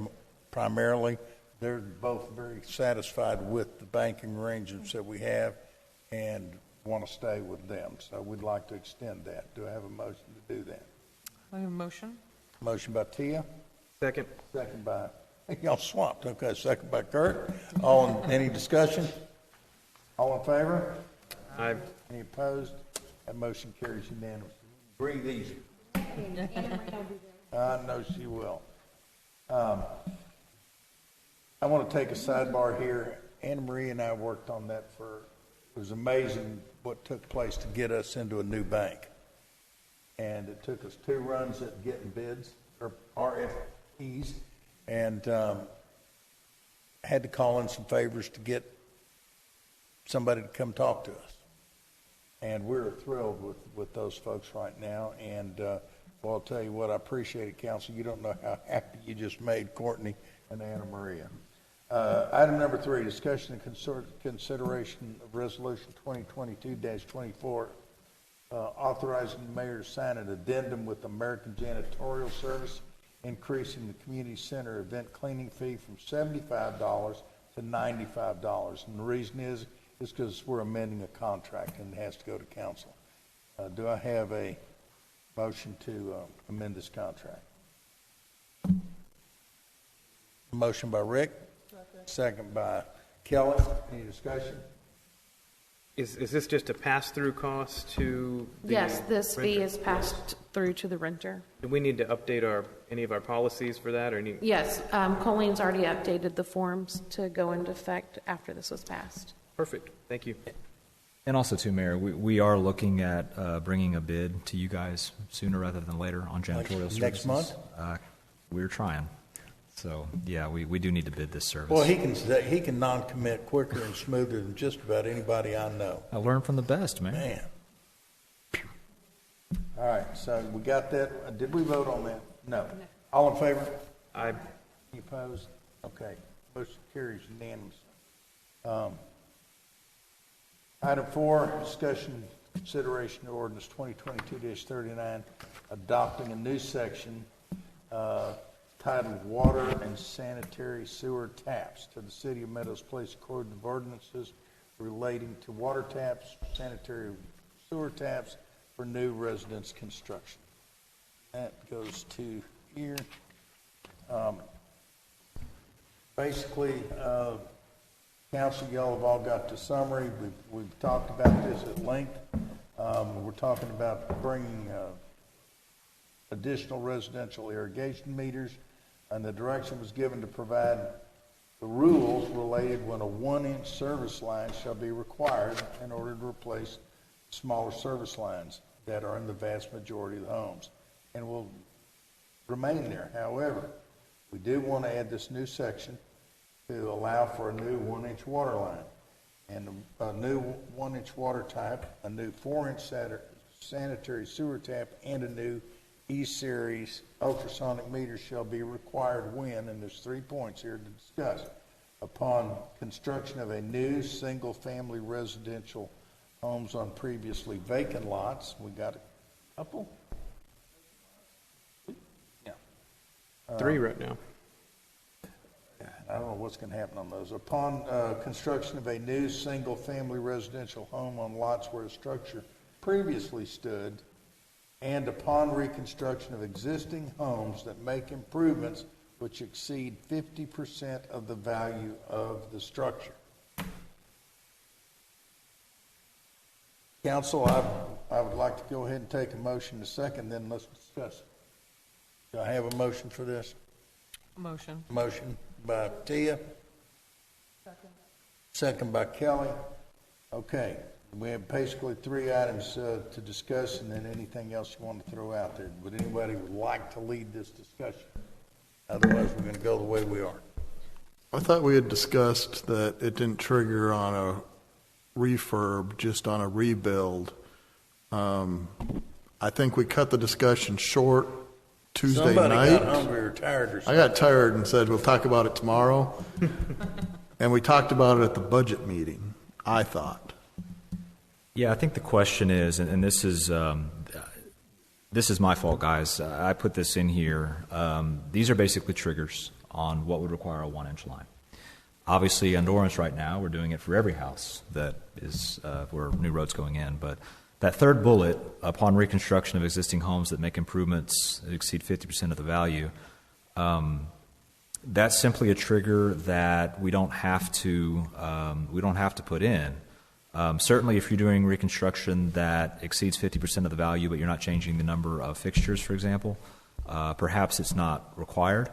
primarily, they're both very satisfied with the banking arrangements that we have and want to stay with them. So we'd like to extend that. Do I have a motion to do that? I have a motion. Motion by Tia, Second. second by, y'all swapped, okay, second by Kurt. Any discussion? All in favor? Aye. Any opposed? That motion carries unanimously. Breathe easy. I know she will. I want to take a sidebar here. Anna Marie and I worked on that it was amazing what took place to get us into a new bank. And it took us 2 runs at getting bids, or RFPs, and had to call in some favors to get somebody to come talk to us. And we're thrilled with those folks right now. And well, I'll tell you what, I appreciate it, Council. You don't know how happy you just made Courtney and Anna Maria. Item number 3, discussion and consideration of resolution 2022-24, authorizing the mayor to sign an addendum with American Janitorial Service, increasing the community center event cleaning fee from $75 to $95. And the reason is because we're amending a contract and it has to go to council. Do I have a motion to amend this contract? Motion by Rick, second by Kelly. Any discussion? Is this just a pass-through cost to the Yes, this fee renter? is passed through to the renter. Do we need to update any of our policies for that, or any? Yes, Colleen's already updated the forms to go into effect after this was passed. Perfect. Thank you. And also, too, Mayor, we are looking at bringing a bid to you guys sooner rather than later on janitorial services. Next month? We're trying. So, yeah, we do need to bid this service. Well, he can non-commit quicker and smoother than just about anybody I know. I learned from the best, man. Man. All right, so we got that. Did we vote on that? No. All in favor? Aye. Any opposed? Okay. Motion carries unanimously. Item 4, discussion, consideration of ordinance 2022-39, adopting a new section titled Water and Sanitary Sewer Taps to the City of Meadows Place according to ordinances relating to water taps, sanitary sewer taps for new residence construction. That goes to here. Basically, Council, y'all have all got the summary. We've talked about this at length. We're talking about bringing additional residential irrigation meters, and the direction was given to provide the rules related when a 1-inch service line shall be required in order to replace smaller service lines that are in the vast majority of the homes and will remain there. However, we do want to add this new section to allow for a new 1-inch water line and a new 1-inch water type, a new 4-inch sanitary sewer tap and a new E-Series ultrasonic meter shall be required when, and there's 3 points here to discuss, upon construction of a new single-family residential homes on previously vacant lots. We got a couple? Yeah. 3 right now. I don't know what's going to happen on those. Upon construction of a new single-family residential home on lots where a structure previously stood, and upon reconstruction of existing homes that make improvements which exceed 50% of the value of the structure. Council, I would like to go ahead and take a motion to second, then let's discuss it. Do I have a motion for this? Motion. Motion by Tia. Second by Kelly. Okay, we have basically 3 items to discuss, and then anything else you want to throw out there. Would anybody would like to lead this discussion? Otherwise, we're going to go the way we are. I thought we had discussed that it didn't trigger on a refurb, just on a rebuild. I think we cut the discussion short Tuesday Somebody night. got hungry or tired or I something. got tired and said, we'll talk about it tomorrow. And we talked about it at the budget meeting, I thought. Yeah, I think the question is, and this is my fault, guys. I put this in here. These are basically triggers on what would require a 1-inch line. Obviously, on Dorrance right now, we're doing it for every house that is where new road's going in. But that third bullet, upon reconstruction of existing homes that make improvements that exceed 50% of the value, that's simply a trigger that we don't have to put in. Certainly, if you're doing reconstruction that exceeds 50% of the value, but you're not changing the number of fixtures, for example, perhaps it's not required.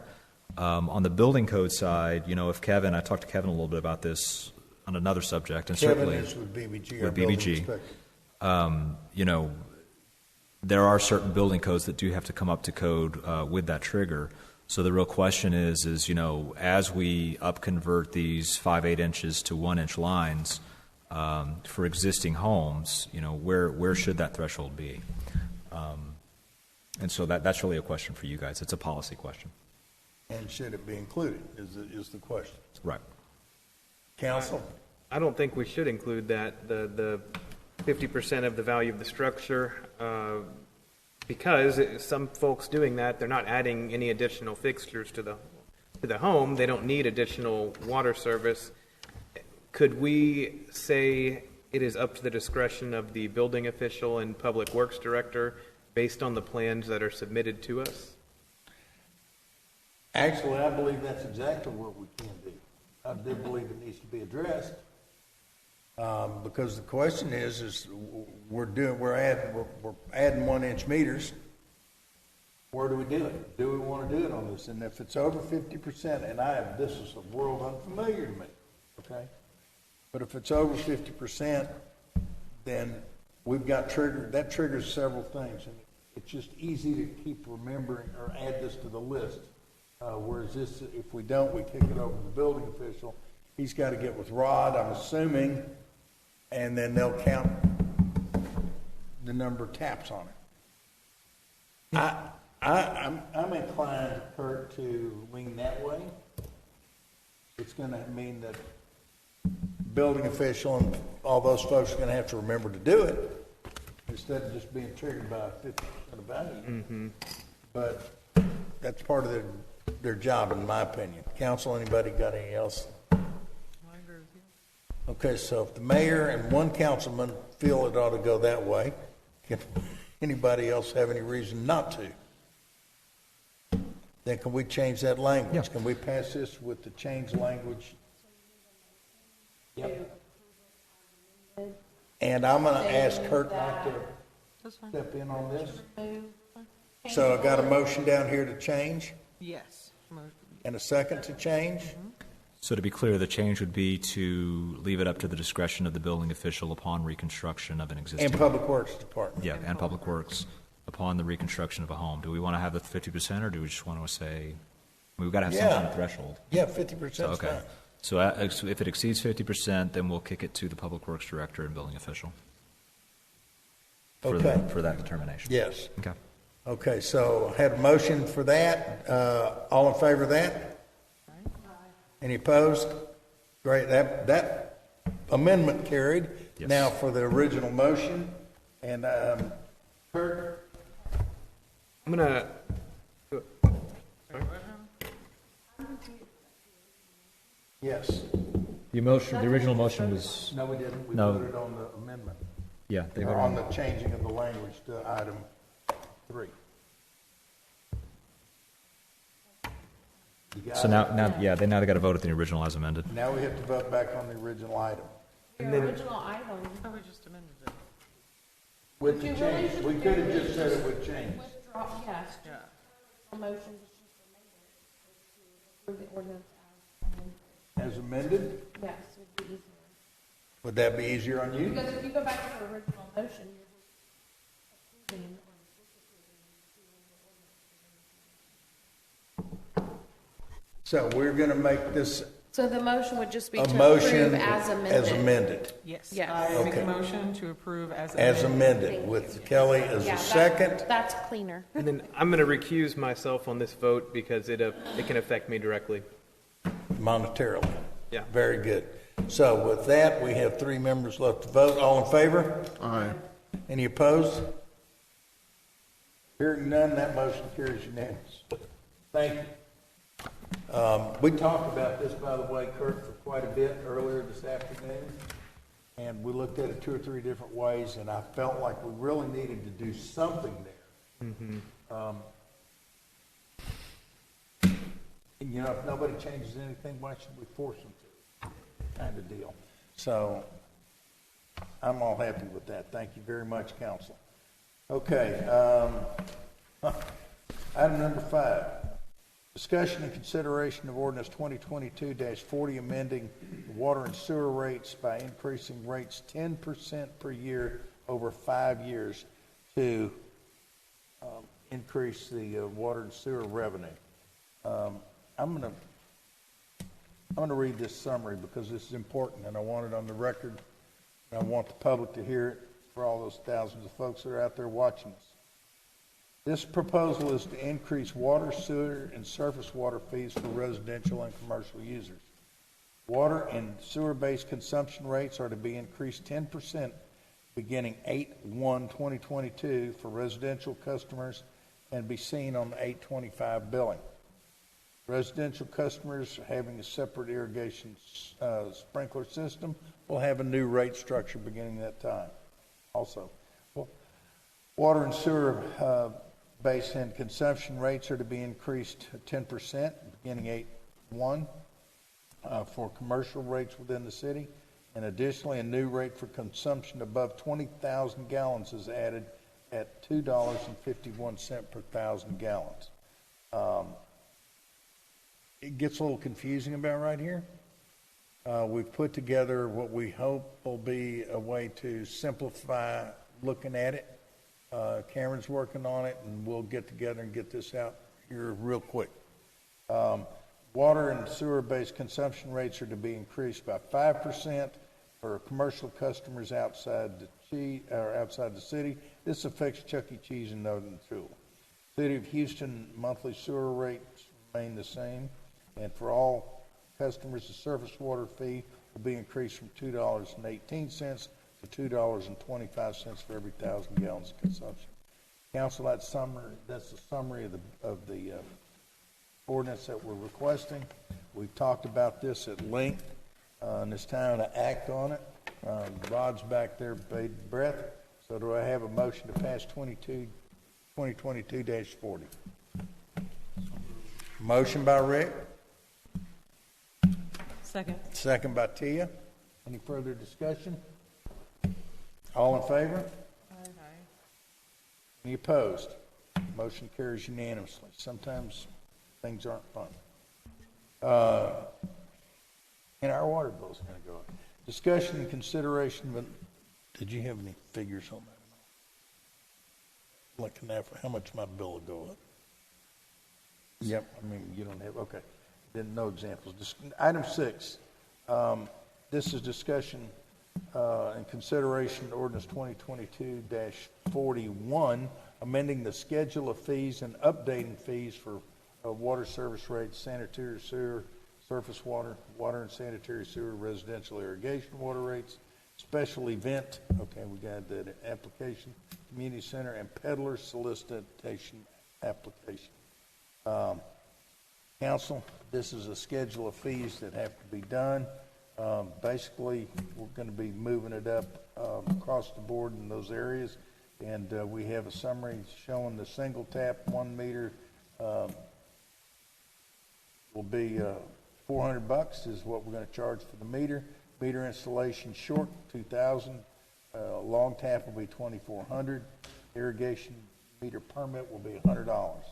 On the building code side, if Kevin, I talked to Kevin a little bit about this on another subject, and Kevin certainly is with BBG. with BBG, there are certain building codes that do have to come up to code with that trigger. So the real question is as we upconvert these 5/8 inches to 1-inch lines for existing homes, where should that threshold be? And so that's really a question for you guys. It's a policy question. And should it be included is the question. Right. Council? I don't think we should include that, the 50% of the value of the structure, because some folks doing that, they're not adding any additional fixtures to the home. They don't need additional water service. Could we say it is up to the discretion of the building official and public works director based on the plans that are submitted to us? Actually, I believe that's exactly what we can do. I do believe it needs to be addressed. Because the question is we're adding 1-inch meters. Where do we do it? Do we want to do it on this? And if it's over 50%, and this is a world unfamiliar to me, okay? But if it's over 50%, then we've got that triggers several things, and it's just easy to keep remembering or add this to the list. Whereas this, if we don't, we kick it over to the building official. He's got to get with Rod, I'm assuming, and then they'll count the number of taps on it. I'm inclined, Kurt, to lean that way. It's going to mean that building official and all those folks are going to have to remember to do it instead of just being triggered by 50% of value. Mm-hmm. But that's part of their job, in my opinion. Council, anybody got any else? I agree with you. Okay, so if the mayor and one councilman feel it ought to go that way, can anybody else have any reason not to? Then can we change that language? Yeah. Can we pass this with the changed language? Yep. And I'm going to ask Kurt not to step in on this. So I got a motion down here to change Yes. and a second to change. So to be clear, the change would be to leave it up to the discretion of the building official upon reconstruction of an existing And Public Works Department. Yeah, and Public Works upon the reconstruction of a home. Do we want to have the 50%, or do we just want to say we've got to have some kind of threshold? Yeah, 50% is Okay. fine. So if it exceeds 50%, then we'll kick it to the Public Works Director and Building Official. for, Okay. for that determination. Yes. Okay. Okay, so I had a motion for that. All in favor of that? Any opposed? Great, that amendment carried. Yes. Now for the original motion, and Kurt? I'm gonna. Yes. The original motion was, No, we didn't. We No. voted on the amendment, yeah, they or voted on the changing of the language to item 3. You got So it? now they got to vote at the original as amended. Now we have to vote back on the original item. Your original item. Oh, we just amended it. With the change, we could have just said it would change. Withdraw, yes. Yeah. A motion was just amended to approve the ordinance As amended, yes, it would be easier. would that be easier on you? Because if you go back to the original motion, you're approving So we're going to make this So the motion would just be a to motion approve as amended. as amended. Yes. Yes. I make Okay. a motion to approve as As amended. amended, with Kelly as Yeah, a second. That's cleaner. And then I'm going to recuse myself on this vote because it can affect me directly. Monetarily. Yeah. Very good. So with that, we have 3 members left to vote. All in favor? Aye. Any opposed? Hearing none, that motion carries unanimous. Thank you. We talked about this, by the way, Kurt, for quite a bit earlier this afternoon, and we looked at it 2 or 3 different ways, and I felt like we really needed to do something there. And, you know, if nobody changes anything, why should we force them to? Kind of deal. So I'm all happy with that. Thank you very much, council. Okay, item number 5. Discussion and consideration of ordinance 2022-40 amending the water and sewer rates by increasing rates 10% per year over 5 years to increase the water and sewer revenue. I'm going to read this summary because this is important, and I want it on the record, and I want the public to hear it for all those thousands of folks that are out there watching us. This proposal is to increase water, sewer, and surface water fees for residential and commercial users. Water and sewer-based consumption rates are to be increased 10% beginning 8/1/2022 for residential customers and be seen on the 8/25 billing. Residential customers having a separate irrigation sprinkler system will have a new rate structure beginning that time. Also, water and sewer base and consumption rates are to be increased 10% beginning 8/1 for commercial rates within the city. And additionally, a new rate for consumption above 20,000 gallons is added at $2.51 per 1,000 gallons. It gets a little confusing about right here. We've put together what we hope will be a way to simplify looking at it. Cameron's working on it, and we'll get together and get this out here real quick. Water and sewer-based consumption rates are to be increased by 5% for commercial customers outside the city. This affects Chuck E. Cheese and Northern Tool. City of Houston monthly sewer rates remain the same, and for all customers, the surface water fee will be increased from $2.18 to $2.25 for every 1,000 gallons of consumption. Council, that's the summary of the ordinance that we're requesting. We've talked about this at length, and it's time to act on it. Rod's back there bated breath. So do I have a motion to pass 2022-40? Motion by Rick, second by Tia. Any further discussion? All in favor? Any opposed? Motion carries unanimously. Sometimes things aren't fun. And our water bill's going to go up. Discussion and consideration, but did you have any figures on that? Looking at how much my bill will go up. Yep, I mean, you don't have, okay. Then no examples. Item 6, this is discussion in consideration ordinance 2022-41, amending the schedule of fees and updating fees for water service rates, sanitary sewer, surface water, water and sanitary sewer, residential irrigation water rates, special event, okay, we got that application, community center, and peddler solicitation application. Council, this is a schedule of fees that have to be done. Basically, we're going to be moving it up across the board in those areas, and we have a summary showing the single tap 1 meter will be $400 is what we're going to charge for the meter. Meter installation short $2,000. Long tap will be $2,400. Irrigation meter permit will be $100.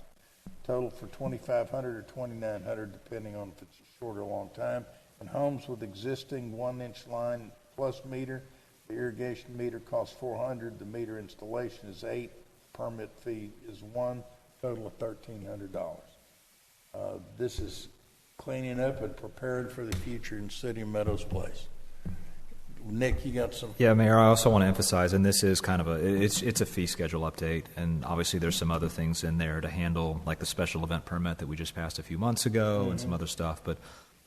Total for $2,500 or $2,900, depending on if it's a short or long time. And homes with existing 1-inch line plus meter, the irrigation meter costs $400. The meter installation is $8. Permit fee is $1. Total of $1,300. This is cleaning up and preparing for the future in City of Meadows Place. Nick, you got some? Yeah, Mayor, I also want to emphasize, and this is kind of it's a fee schedule update, and obviously there's some other things in there to handle, like the special event permit that we just passed a few months ago and some other stuff. But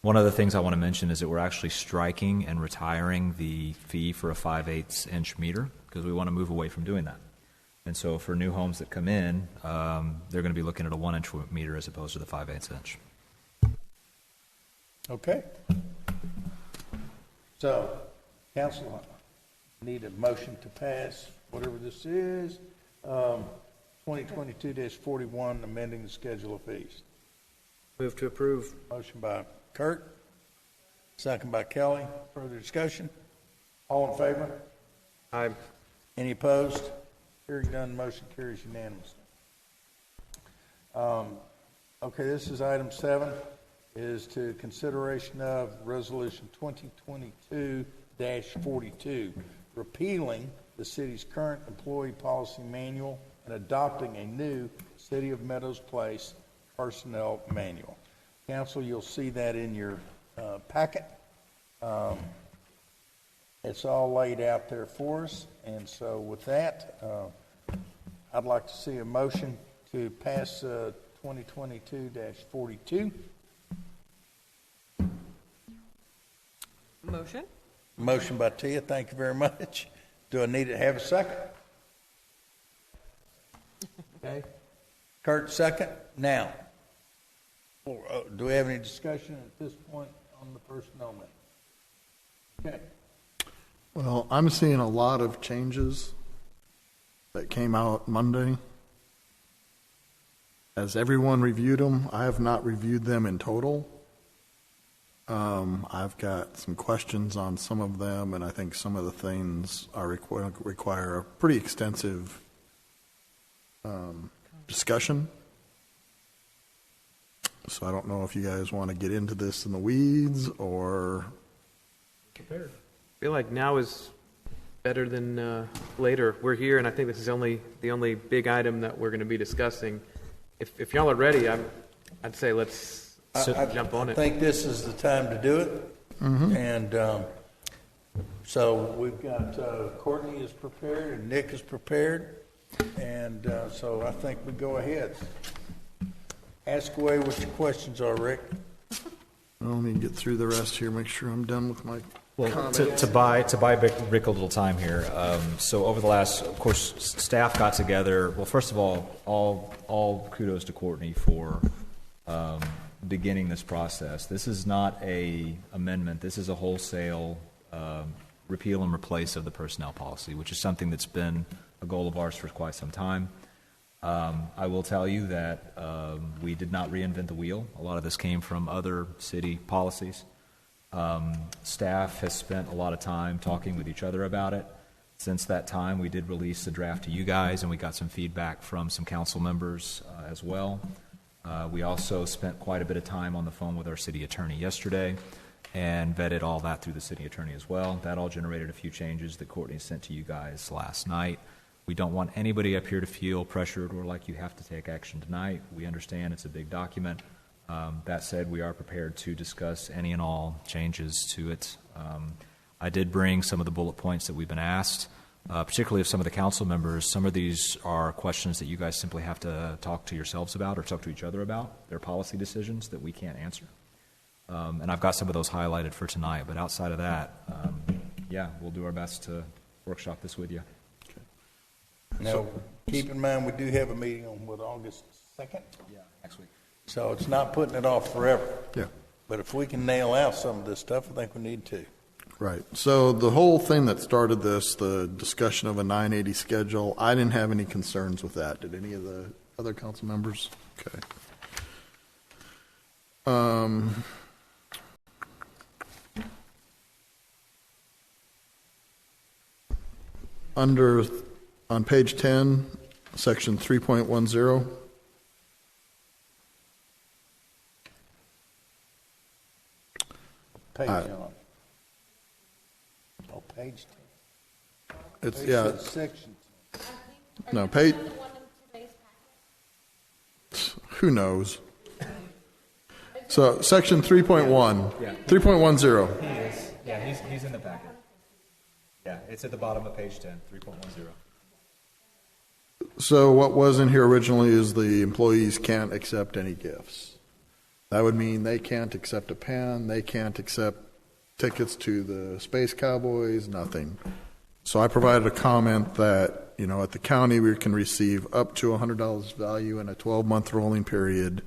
one of the things I want to mention is that we're actually striking and retiring the fee for a 5/8 meter because we want to move away from doing that. And so for new homes that come in, they're going to be looking at a 1-inch meter as opposed to the 5/8. Okay. So, council, need a motion to pass whatever this is. 2022-41, amending the schedule of fees. Move to approve. Motion by Kurt, second by Kelly. Further discussion? All in favor? Aye. Any opposed? Hearing none, motion carries unanimously. Okay, this is item 7, is to consideration of resolution 2022-42, repealing the city's current employee policy manual and adopting a new City of Meadows Place personnel manual. Council, you'll see that in your packet. It's all laid out there for us, and so with that, I'd like to see a motion to pass 2022-42. Motion? Motion by Tia, thank you very much. Do I need to have a second? Okay. Kurt, second. Now, do we have any discussion at this point on the personnel matter? Okay. Well, I'm seeing a lot of changes that came out Monday. Has everyone reviewed them? I have not reviewed them in total. I've got some questions on some of them, and I think some of the things are require a pretty extensive discussion. So I don't know if you guys want to get into this in the weeds or... I feel like now is better than later. We're here, and I think this is the only big item that we're going to be discussing. If y'all are ready, I'd say let's jump on it. I think this is the time to do it. Mm-hmm. And so we've got Courtney is prepared and Nick is prepared. And so I think we go ahead. Ask away what your questions are, Rick. Well, let me get through the rest here, make sure I'm done with my Well, to buy Rick a little time here. So over the last, of course, staff got together. Well, first of all kudos to Courtney for beginning this process. This is not a amendment. This is a wholesale repeal and replace of the personnel policy, which is something that's been a goal of ours for quite some time. I will tell you that we did not reinvent the wheel. A lot of this came from other city policies. Staff has spent a lot of time talking with each other about it. Since that time, we did release the draft to you guys, and we got some feedback from some council members as well. We also spent quite a bit of time on the phone with our city attorney yesterday and vetted all that through the city attorney as well. That all generated a few changes that Courtney sent to you guys last night. We don't want anybody up here to feel pressured or like you have to take action tonight. We understand it's a big document. That said, we are prepared to discuss any and all changes to it. I did bring some of the bullet points that we've been asked, particularly of some of the council members. Some of these are questions that you guys simply have to talk to yourselves about or talk to each other about. They're policy decisions that we can't answer. And I've got some of those highlighted for tonight. But outside of that, we'll do our best to workshop this with you. Now, keep in mind, we do have a meeting on, August 2nd? Yeah, next week. So it's not putting it off forever. Yeah. But if we can nail out some of this stuff, I think we need to. Right. So the whole thing that started this, the discussion of a 980 schedule, I didn't have any concerns with that. Did any of the other council members? Okay. On page 10, section 3.10, Page on. Oh, page 10. it's, Page yeah, says section. no, page, who knows? So section 3.1, 3.10. He is. Yeah, he's in the packet. Yeah, it's at the bottom of page 10, 3.10. So what was in here originally is the employees can't accept any gifts. That would mean they can't accept a pen, they can't accept tickets to the Space Cowboys, nothing. So I provided a comment that, at the county we can receive up to $100 value in a 12-month rolling period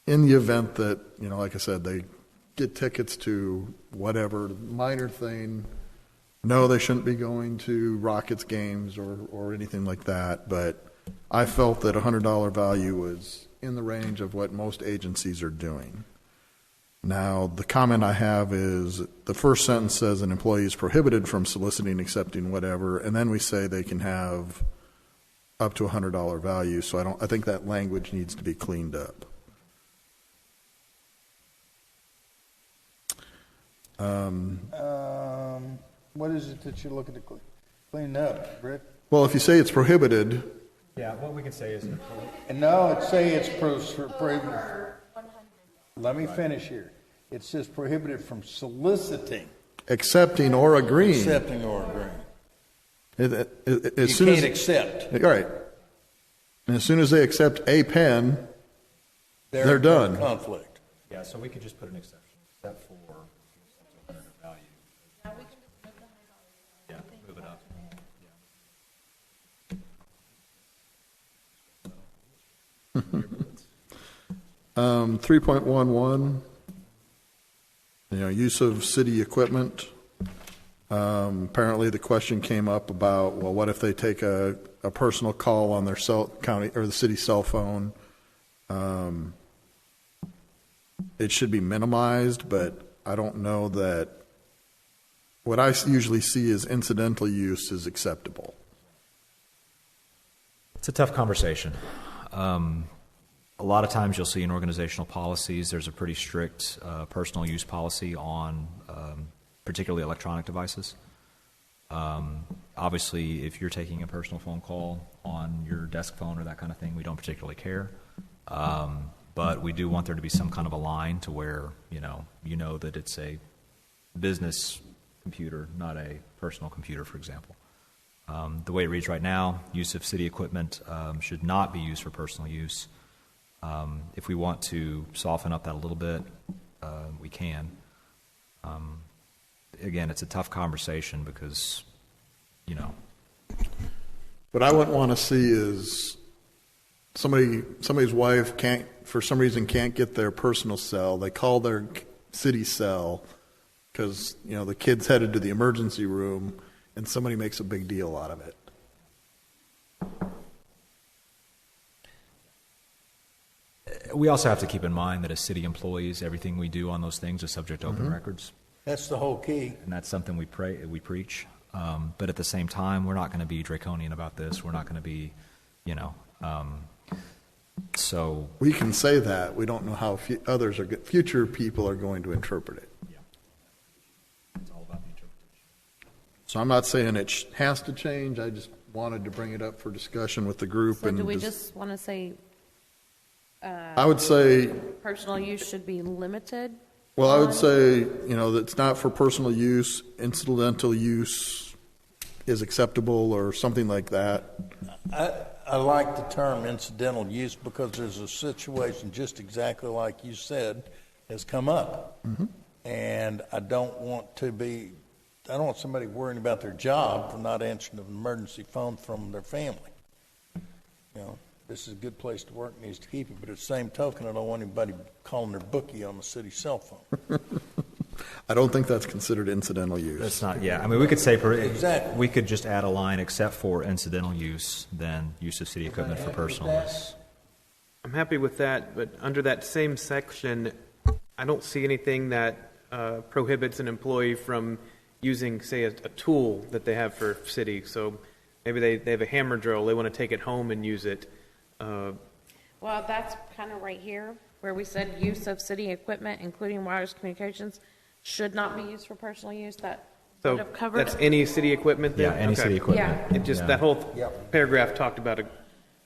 in the event that, like I said, they get tickets to whatever minor thing. No, they shouldn't be going to Rockets games or anything like that, but I felt that $100 value was in the range of what most agencies are doing. Now, the comment I have is the first sentence says an employee is prohibited from soliciting, accepting, whatever, and then we say they can have up to $100 value. So I think that language needs to be cleaned up. What is it that you're looking to clean up, Britt? Well, if you say it's prohibited, Yeah, what we can say is, And no, it say it's prohibited. Let me finish here. It says prohibited from soliciting, accepting or agreeing. accepting, or agreeing. As You soon can't as, accept. all right. And as soon as they accept a pen, they're done. Conflict. yeah, so we could just put an exception, except for value. Yeah, move it up. 3.11, use of city equipment. Apparently the question came up about, well, what if they take a personal call on their county or the city cell phone? It should be minimized, but I don't know that what I usually see as incidental use is acceptable. It's a tough conversation. A lot of times you'll see in organizational policies there's a pretty strict personal use policy on particularly electronic devices. Obviously, if you're taking a personal phone call on your desk phone or that kind of thing, we don't particularly care. But we do want there to be some kind of a line to where, you know that it's a business computer, not a personal computer, for example. The way it reads right now, use of city equipment should not be used for personal use. If we want to soften up that a little bit, we can. Again, it's a tough conversation because, What I wouldn't want to see is somebody's wife for some reason can't get their personal cell. They call their city cell because, the kid's headed to the emergency room and somebody makes a big deal out of it. we also have to keep in mind that as city employees, everything we do on those things is subject to open records. That's the whole key. And that's something we preach. But at the same time, we're not going to be draconian about this. We're not going to be, so. We can say that. We don't know how future people are going to interpret it. Yeah. It's all about the interpretation. So I'm not saying it has to change. I just wanted to bring it up for discussion with the group. So do we just want to say I would say personal use should be limited Well, I would say, that it's not for personal use, incidental use is acceptable or something like that. I like the term incidental use because there's a situation just exactly like you said has come up. Mm-hmm. And I don't want somebody worrying about their job for not answering an emergency phone from their family. This is a good place to work, needs to keep it, but at the same token, I don't want anybody calling their bookie on the city cell phone. I don't think that's considered incidental use. That's not, yeah. I mean, we could say, Exactly. we could just add a line, except for incidental use, then use of city equipment for personal use. I'm happy with that, but under that same section, I don't see anything that prohibits an employee from using, say, a tool that they have for city. So maybe they have a hammer drill, they want to take it home and use it. Well, that's kind of right here, where we said use of city equipment, including wireless communications, should not be used for personal use. That would So have covered that's it. any city equipment then? Yeah, any Okay. city equipment. Yeah. It just, Yeah. that whole paragraph talked about it.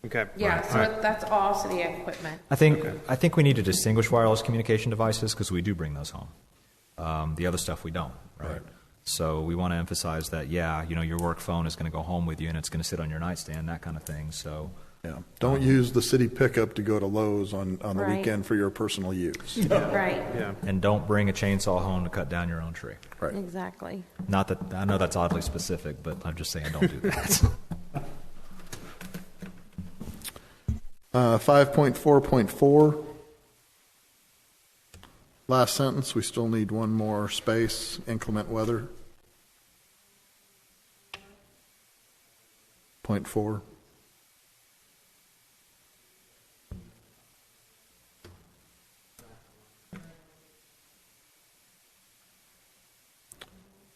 Okay. Yeah, All so right. that's all city equipment. I think we need to distinguish wireless communication devices because we do bring those home. The other stuff we don't, right? So we want to emphasize that, your work phone is going to go home with you and it's going to sit on your nightstand, that kind of thing. So Yeah. Don't use the city pickup to go to Lowe's on the Right. weekend for your personal use. Right, Yeah. and don't bring a chainsaw home to cut down your own tree. Right. exactly. Not that I know that's oddly specific, but I'm just saying don't do that. 5.4.4. Last sentence, we still need one more space, inclement weather. Point 4.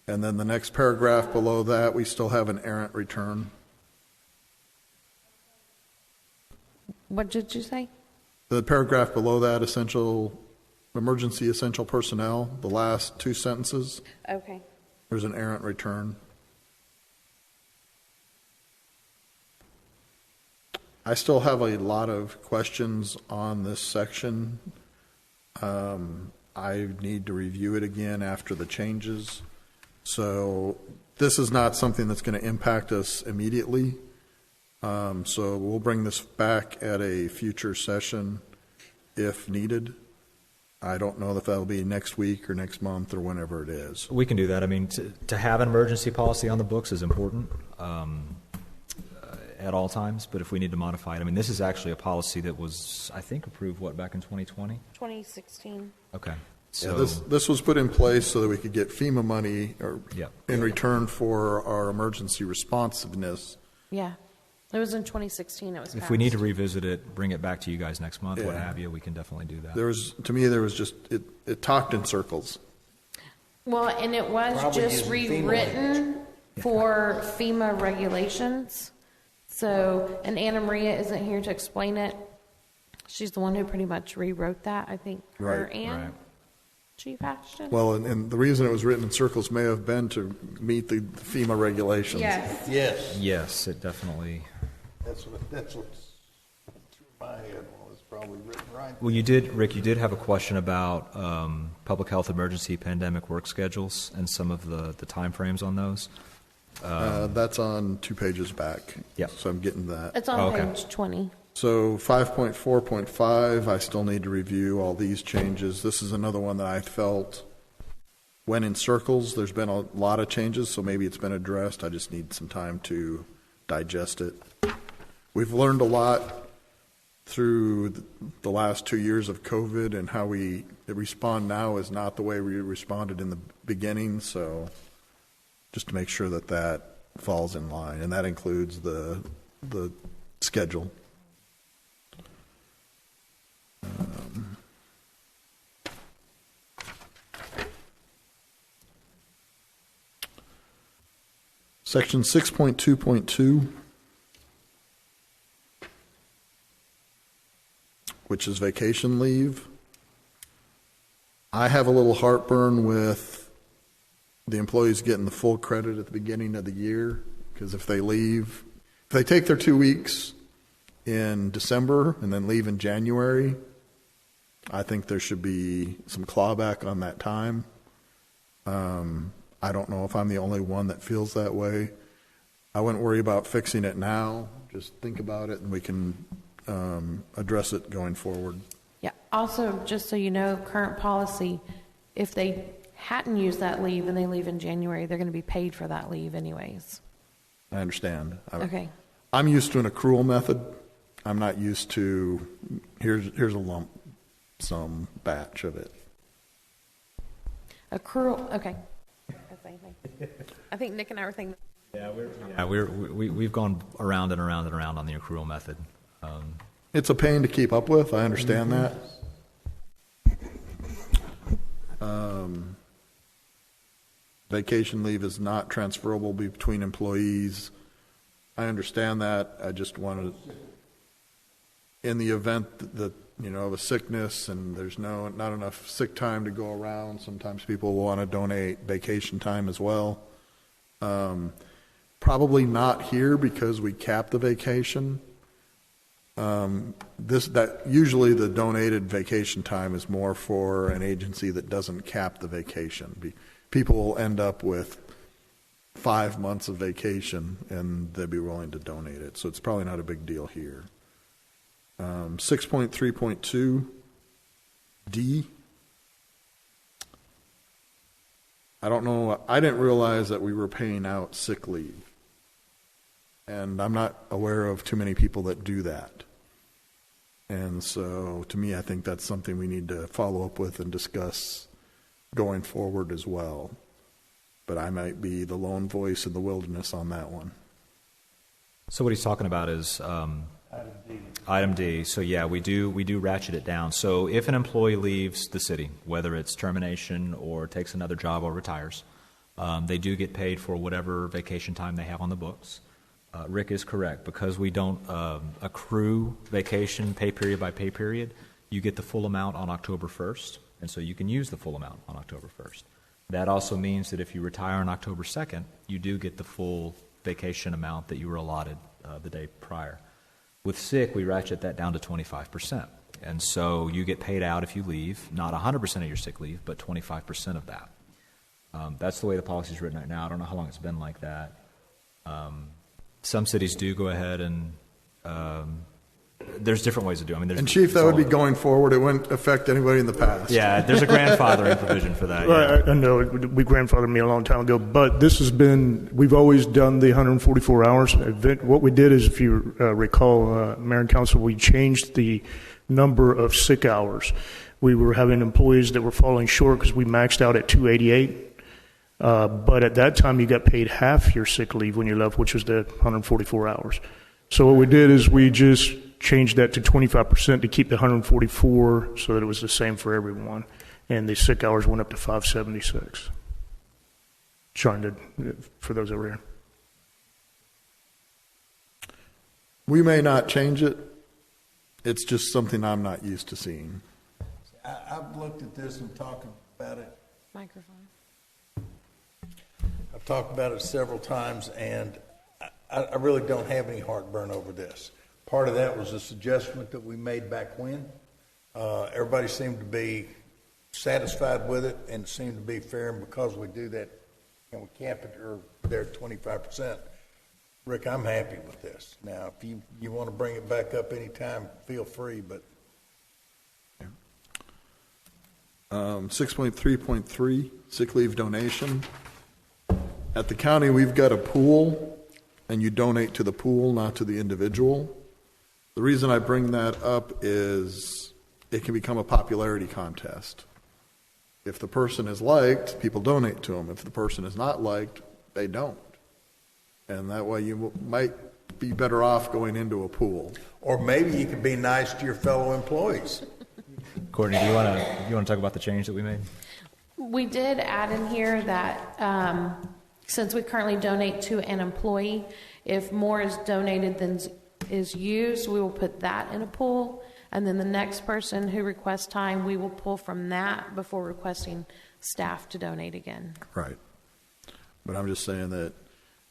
And then the next paragraph below that, we still have an errant return. What did you say? The paragraph below that, emergency essential personnel, the last two sentences, Okay. there's an errant return. I still have a lot of questions on this section. I need to review it again after the changes. So this is not something that's going to impact us immediately. So we'll bring this back at a future session if needed. I don't know if that'll be next week or next month or whenever it is. We can do that. I mean, to have an emergency policy on the books is important at all times, but if we need to modify it, I mean, this is actually a policy that was, I think, approved, back in 2020? 2016. Okay. Yeah, So, this was put in place so that we could get FEMA money Yep. in return for our emergency responsiveness. Yeah. It was in 2016 it was if we need to passed. revisit it, bring it back to you guys next month, what Yeah. have you, we can definitely do that. To me, there was just, it talked in circles. Well, and it was Probably just using FEMA rewritten for FEMA regulations. So, and Anna Maria isn't here to explain it. She's the one who pretty much rewrote that, I think. Her Right, and right. Chief Ashton. Well, and the reason it was written in circles may have been to meet the FEMA regulations. Yes. Yes, Yes, it definitely. that's what's through my head. Well, it's probably written right. Well, Rick, you did have a question about public health emergency pandemic work schedules and some of the timeframes on those. That's on 2 pages back. Yep. So I'm getting that. It's on Okay. page 20. So 5.4.5, I still need to review all these changes. This is another one that I felt went in circles. There's been a lot of changes, so maybe it's been addressed. I just need some time to digest it. We've learned a lot through the last 2 years of COVID, and how we respond now is not the way we responded in the beginning, so just to make sure that that falls in line, and that includes the schedule. Section 6.2.2, which is vacation leave. I have a little heartburn with the employees getting the full credit at the beginning of the year, because if they take their 2 weeks in December and then leave in January, I think there should be some clawback on that time. I don't know if I'm the only one that feels that way. I wouldn't worry about fixing it now. Just think about it, and we can address it going forward. Yeah. Also, just so you know, current policy, if they hadn't used that leave and they leave in January, they're going to be paid for that leave anyways. I understand. Okay. I'm used to an accrual method. I'm not used to here's a lump sum batch of it. Accrual. Okay. I think Nick and I were thinking. We've gone around and around and around on the accrual method. It's a pain to keep up with. I understand that. Vacation leave is not transferable between employees. I understand that. I just wanted, in the event that of a sickness and there's not enough sick time to go around, sometimes people will want to donate vacation time as well. Probably not here because we cap the vacation. Usually the donated vacation time is more for an agency that doesn't cap the vacation. People will end up with 5 months of vacation and they'd be willing to donate it. So it's probably not a big deal here. 6.3.2 D. I don't know. I didn't realize that we were paying out sick leave. And I'm not aware of too many people that do that. And so, to me, I think that's something we need to follow up with and discuss going forward as well. But I might be the lone voice in the wilderness on that one. So what he's talking about is item D. So yeah, we do ratchet it down. So if an employee leaves the city, whether it's termination or takes another job or retires, they do get paid for whatever vacation time they have on the books. Rick is correct. Because we don't accrue vacation pay period by pay period, you get the full amount on October 1st, and so you can use the full amount on October 1st. That also means that if you retire on October 2nd, you do get the full vacation amount that you were allotted the day prior. With sick, we ratchet that down to 25%. And so you get paid out if you leave, not 100% of your sick leave, but 25% of that. That's the way the policy is written right now. I don't know how long it's been like that. Some cities do go ahead and there's different ways to do it. I mean, and Chief, that would be going forward. It wouldn't affect anybody in the past. Yeah, there's a grandfathering provision for that. Right, yeah. I know we grandfathered me a long time ago, but this has been, we've always done the 144 hours. What we did is, if you recall, Mayor and Council, we changed the number of sick hours. We were having employees that were falling short because we maxed out at 288. But at that time, you got paid half your sick leave when you left, which was the 144 hours. So what we did is we just changed that to 25% to keep the 144 so that it was the same for everyone. And the sick hours went up to 576. Trying to, for those over here. We may not change it. It's just something I'm not used to seeing. I've looked at this and talked about it. Microphone. I've talked about it several times, and I really don't have any heartburn over this. Part of that was a suggestion that we made back when. Everybody seemed to be satisfied with it, and it seemed to be fair. And because we do that, and we cap it or there at 25%, Rick, I'm happy with this. Now, if you want to bring it back up anytime, feel free. But 6.3.3 sick leave donation. At the county, we've got a pool, and you donate to the pool, not to the individual. The reason I bring that up is it can become a popularity contest. If the person is liked, people donate to them. If the person is not liked, they don't. And that way you might be better off going into a pool. Or maybe you can be nice to your fellow employees. Courtney, do you want to talk about the change that we made? We did add in here that since we currently donate to an employee, if more is donated than is used, we will put that in a pool, and then the next person who requests time, we will pull from that before requesting staff to donate again. Right. But I'm just saying that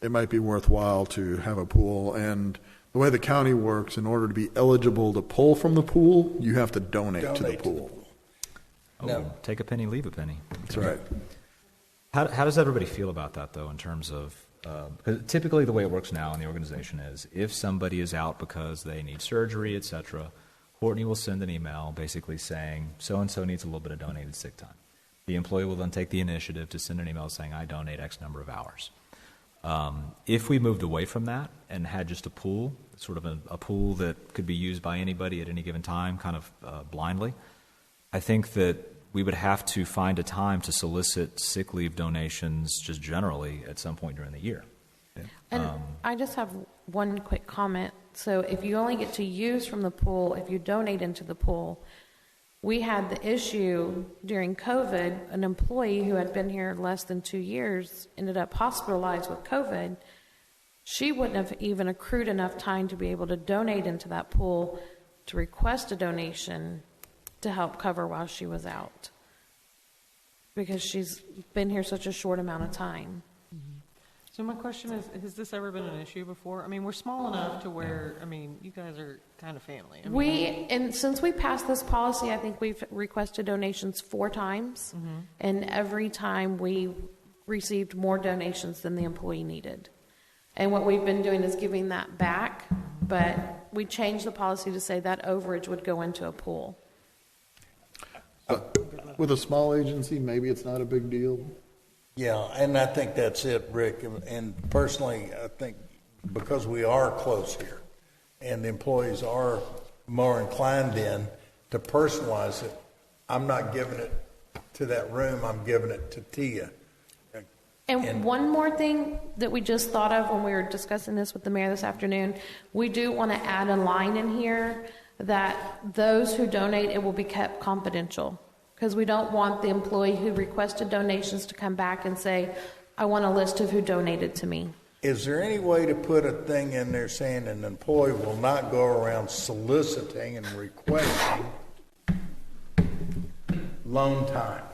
it might be worthwhile to have a pool, and the way the county works, in order to be eligible to pull from the pool, you have to donate to the pool. No. Take a penny, leave a penny. That's right. How does everybody feel about that, though, in terms of, because typically the way it works now in the organization is if somebody is out because they need surgery, et cetera, Courtney will send an email basically saying, so-and-so needs a little bit of donated sick time. The employee will then take the initiative to send an email saying, I donate X number of hours. If we moved away from that and had just a pool, sort of a pool that could be used by anybody at any given time, kind of blindly, I think that we would have to find a time to solicit sick leave donations just generally at some point during the year. And I just have one quick comment. So if you only get to use from the pool, if you donate into the pool, we had the issue during COVID, an employee who had been here less than 2 years ended up hospitalized with COVID. She wouldn't have even accrued enough time to be able to donate into that pool to request a donation to help cover while she was out, because she's been here such a short amount of time. So my question is, has this ever been an issue before? I mean, we're small enough to where, I mean, you guys are kind of family. I mean, And since we passed this policy, I think we've requested donations 4 times, and every time we received more donations than the employee needed. And what we've been doing is giving that back, but we changed the policy to say that overage would go into a pool. With a small agency, maybe it's not a big deal. Yeah, and I think that's it, Rick. And personally, I think because we are close here and the employees are more inclined then to personalize it, I'm not giving it to that room, I'm giving it to Tia. And one more thing that we just thought of when we were discussing this with the mayor this afternoon, we do want to add a line in here that those who donate, it will be kept confidential, because we don't want the employee who requested donations to come back and say, I want a list of who donated to me. Is there any way to put a thing in there saying an employee will not go around soliciting and requesting loan time?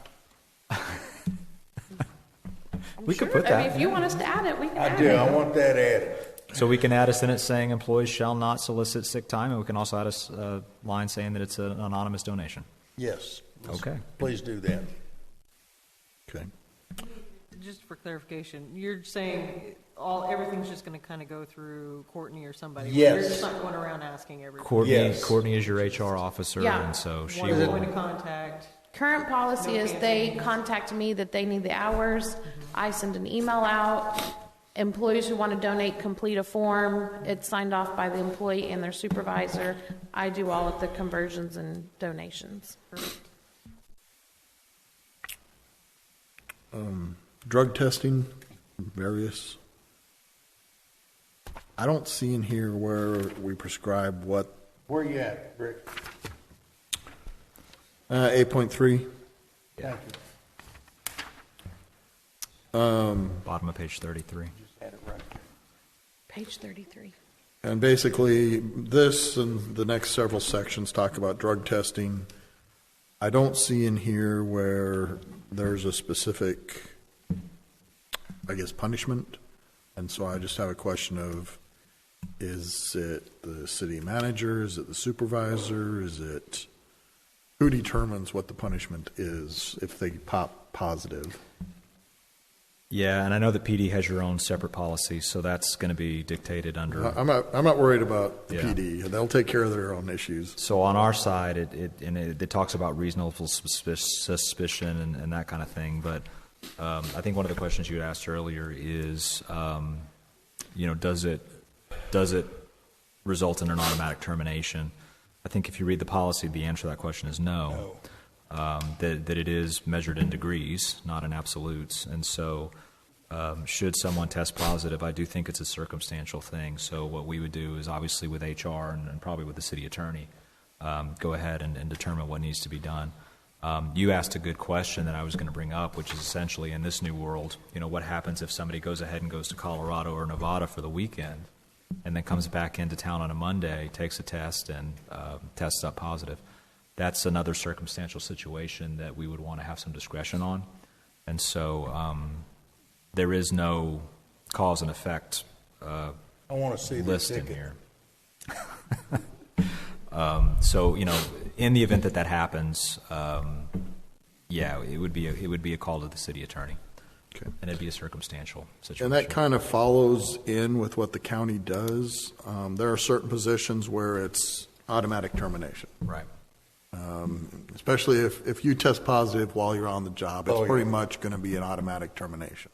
We could put that. I mean, if you want us to add it, we can I add do, it. I want that added. So we can add a sentence saying employees shall not solicit sick time, and we can also add a line saying that it's an anonymous donation. Yes. Okay. Please do that. Okay. just for clarification, you're saying everything's just going to kind of go through Courtney or somebody? Yes. You're just not going around asking everybody? Courtney is your HR officer, Yeah. and so she One will. point of contact. Current policy is they contact me that they need the hours. I send an email out. Employees who want to donate complete a form. It's signed off by the employee and their supervisor. I do all of the conversions and donations. Drug testing, various. I don't see in here where we prescribe what. Where you at, Rick? 8.3. Thank you. Bottom of page 33. Just had it right. Page 33. And basically, this and the next several sections talk about drug testing. I don't see in here where there's a specific, I guess, punishment. And so I just have a question of, is it the city manager? Is it the supervisor? Is it, who determines what the punishment is if they pop positive? Yeah, and I know that PD has your own separate policy, so that's going to be dictated under. I'm not worried about the Yeah. PD. They'll take care of their own issues. So on our side, it talks about reasonable suspicion and that kind of thing. But I think one of the questions you had asked earlier is, does it result in an automatic termination? I think if you read the policy, the answer to that question is no. That it is measured in degrees, not in absolutes. And so should someone test positive, I do think it's a circumstantial thing. So what we would do is obviously with HR and probably with the city attorney, go ahead and determine what needs to be done. You asked a good question that I was going to bring up, which is essentially in this new world, what happens if somebody goes ahead and goes to Colorado or Nevada for the weekend and then comes back into town on a Monday, takes a test, and tests up positive. That's another circumstantial situation that we would want to have some discretion on. And so there is no cause and effect I want to see the list in ticket. here. So, in the event that happens, Yeah, it would be a call to the city attorney. Okay. And it'd be a circumstantial situation. And that kind of follows in with what the county does. There are certain positions where it's automatic termination. Right. Especially if you test positive while you're on the job, it's Oh, yeah. pretty much going to be an automatic termination.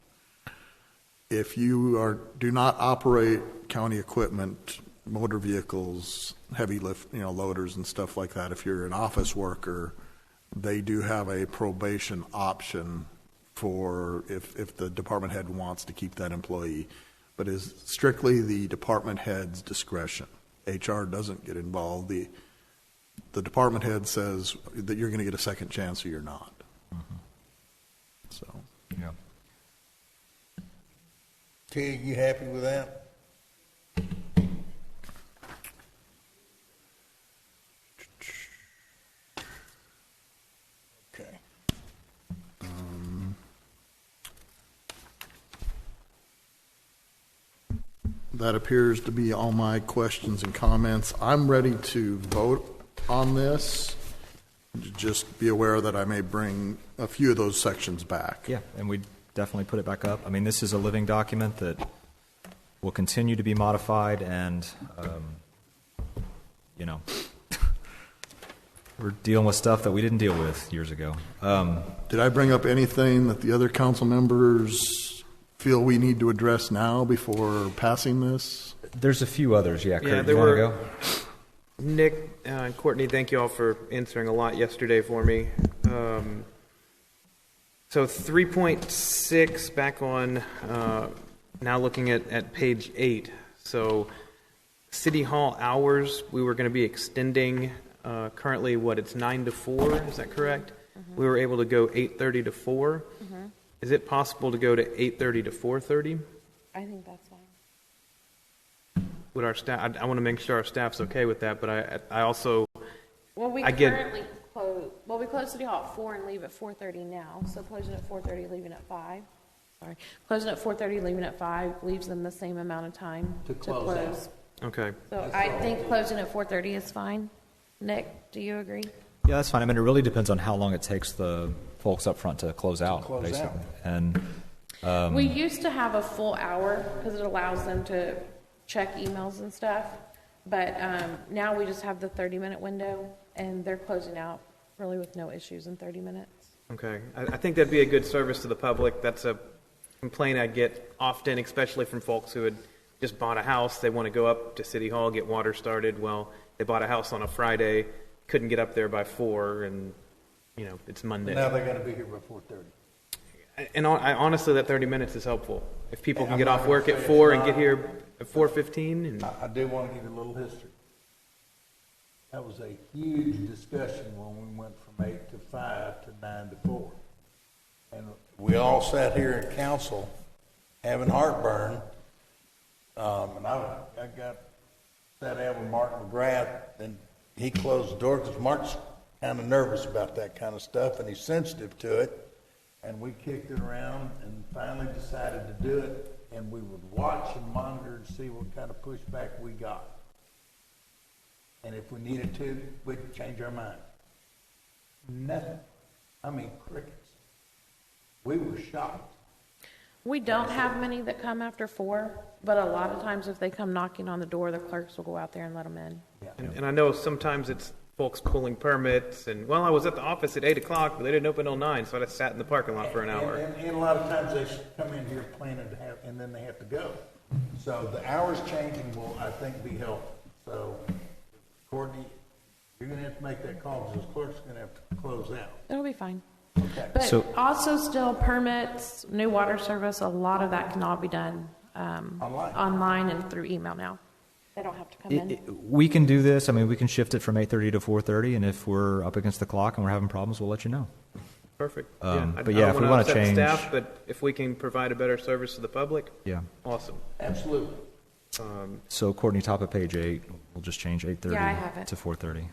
If you do not operate county equipment, motor vehicles, heavy lift, loaders and stuff like that, if you're an office worker, they do have a probation option for if the department head wants to keep that employee, but is strictly the department head's discretion. HR doesn't get involved. The department head says that you're going to get a second chance or you're not. So, Yeah. Tig, you happy with that? Okay. that appears to be all my questions and comments. I'm ready to vote on this. Just be aware that I may bring a few of those sections back. Yeah, and we definitely put it back up. I mean, this is a living document that will continue to be modified, and, we're dealing with stuff that we didn't deal with years ago. Did I bring up anything that the other council members feel we need to address now before passing this? There's a few others, yeah. Kurt, there you want to were- go? Nick and Courtney, thank you all for answering a lot yesterday for me. So 3.6, back on, now looking at page 8. So City Hall hours, we were going to be extending, currently, it's 9 to 4, is that correct? We were able to go 8:30 to 4. Is it possible to go to 8:30 to 4:30? I think that's fine. Would our staff, I want to make sure our staff's okay with that, but I also, Well, we I get- currently close, we close City Hall at 4 and leave at 4:30 now, so closing at 4:30, leaving at 5. Sorry, closing at 4:30, leaving at 5 leaves them the same amount of time to close. okay. So I think closing at 4:30 is fine. Nick, do you agree? Yeah, that's fine. I mean, it really depends on how long it takes the folks up front to close out, close basically. out. And We used to have a full hour because it allows them to check emails and stuff. But now we just have the 30-minute window, and they're closing out really with no issues in 30 minutes. Okay. I think that'd be a good service to the public. That's a complaint I get often, especially from folks who had just bought a house. They want to go up to City Hall, get water started. Well, they bought a house on a Friday, couldn't get up there by 4, and, it's Monday. Now they're going to be here by 4:30. And honestly, that 30 minutes is helpful. If people And can I'm get not off work gonna at say 4 it's and not- get here at 4:15, and I do want to give you a little history. That was a huge discussion when we went from 8 to 5 to 9 to 4. And we all sat here in council having heartburn. And I sat down with Mark McGrath, and he closed the door because Mark's kind of nervous about that kind of stuff, and he's sensitive to it. And we kicked it around and finally decided to do it, and we would watch and monitor and see what kind of pushback we got. And if we needed to, we'd change our mind. Nothing. I mean, crickets. We were shocked. We don't have many that come after 4, but a lot of times if they come knocking on the door, the clerks will go out there and let them in. and I know sometimes it's folks pulling permits, and, I was at the office at 8 o'clock, but they didn't open till 9, so I just sat in the parking lot for an hour. And a lot of times they come in here planning to have, and then they have to go. So the hours changing will, I think, be helpful. So, Courtney, you're going to have to make that call because those clerks are going to have to close out. It'll be fine. Okay. But So- also still permits, new water service, a lot of that can all be done online and through email now. They don't have to come in. we can do this. I mean, we can shift it from 8:30 to 4:30, and if we're up against the clock and we're having problems, we'll let you know. Perfect. But I yeah, don't if we wanna wanna upset the change- staff, but if we can provide a better service to the public, Yeah. awesome. Absolutely. So, Courtney, top of page 8, we'll just change 8:30 Yeah, I have it. to 4:30.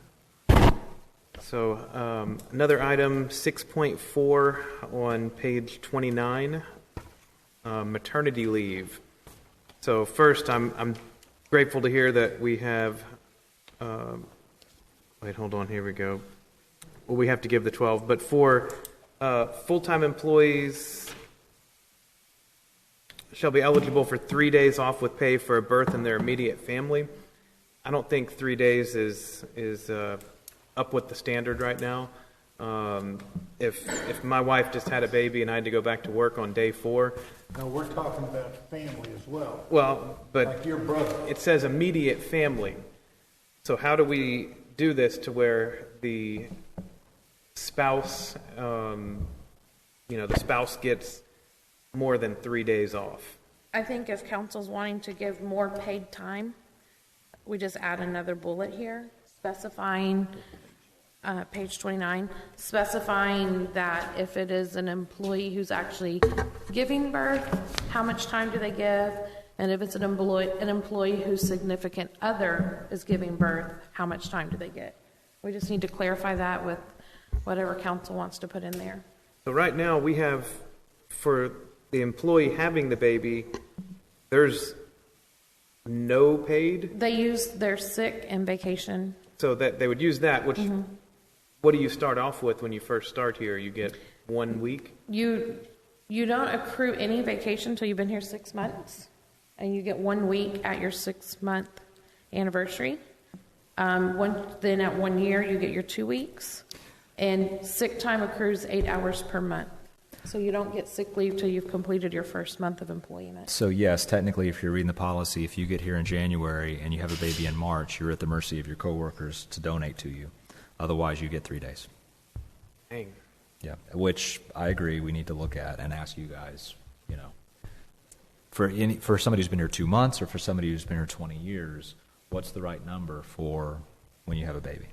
So another item, 6.4 on page 29, maternity leave. So first, I'm grateful to hear that we have, wait, hold on, here we go. Well, we have to give the 12, but for Full-time employees shall be eligible for 3 days off with pay for a birth in their immediate family. I don't think 3 days is up with the standard right now. If my wife just had a baby and I had to go back to work on day 4, No, we're talking about family as well. well, but Like your brother. it says immediate family. So how do we do this to where the spouse, the spouse gets more than 3 days off? I think if council's wanting to give more paid time, we just add another bullet here specifying, page 29, specifying that if it is an employee who's actually giving birth, how much time do they give? And if it's an employee whose significant other is giving birth, how much time do they get? We just need to clarify that with whatever council wants to put in there. So right now, we have, for the employee having the baby, there's no paid, They use their sick and vacation. so that they would use that, which, what do you start off with when you first start here? You get 1 week? You don't accrue any vacation until you've been here 6 months, and you get 1 week at your 6-month anniversary. Then at 1 year, you get your 2 weeks, and sick time accrues 8 hours per month. So you don't get sick leave till you've completed your first month of employment. So yes, technically, if you're reading the policy, if you get here in January and you have a baby in March, you're at the mercy of your coworkers to donate to you. Otherwise, you get 3 days. Dang. Yeah, which I agree we need to look at and ask you guys, for somebody who's been here 2 months or for somebody who's been here 20 years, what's the right number for when you have a baby?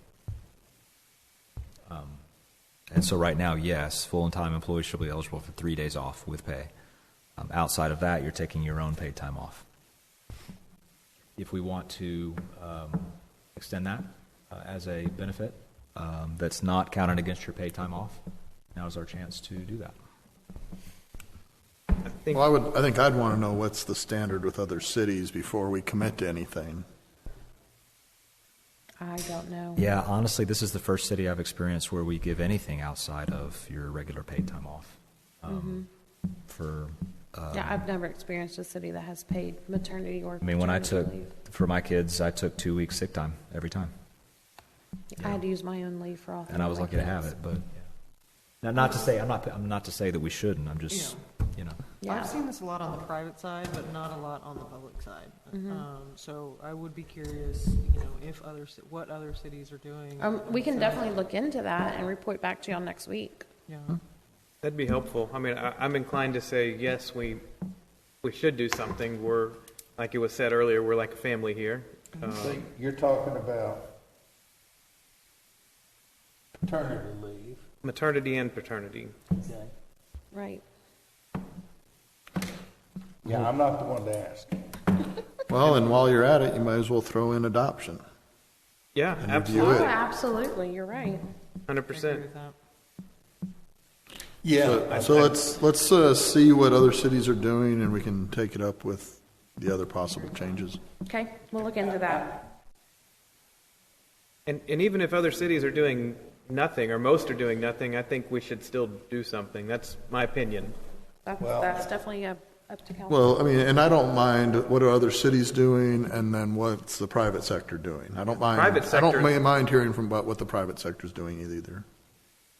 And so right now, yes, full-time employees should be eligible for 3 days off with pay. Outside of that, you're taking your own paid time off. If we want to extend that as a benefit that's not counted against your paid time off, now's our chance to do that. Well, I think I'd want to know what's the standard with other cities before we commit to anything. I don't know. Yeah, honestly, this is the first city I've experienced where we give anything outside of your regular paid time off. Yeah, I've never experienced a city that has paid maternity or I mean, when I paternity took, leave. for my kids, I took 2 weeks sick time every time. I had to use my own leave for all three And I of was my lucky to have kids. it, but now, not to say I'm not to say that we shouldn't. I'm just Yeah. I've seen this a lot on the private side, but not a lot on the public side. So I would be curious, if what other cities are doing. We can definitely look into that and report back to y'all next week. Yeah. That'd be helpful. I mean, I'm inclined to say, yes, we should do something. We're, like it was said earlier, we're like a family here. So you're talking about paternity leave. Maternity and paternity. Okay. Right. Yeah, I'm not the one to ask. Well, and while you're at it, you might as well throw in adoption. Yeah, review absolutely. it. Oh, absolutely, you're right. 100%. I agree with that. Yeah. So let's see what other cities are doing, and we can take it up with the other possible changes. Okay, we'll look into that. And even if other cities are doing nothing, or most are doing nothing, I think we should still do something. That's my opinion. That's definitely up to council. Well, I mean, and I don't mind what are other cities doing, and then what's the private sector doing. I don't mind. Private sector- I don't mind hearing from about what the private sector is doing either.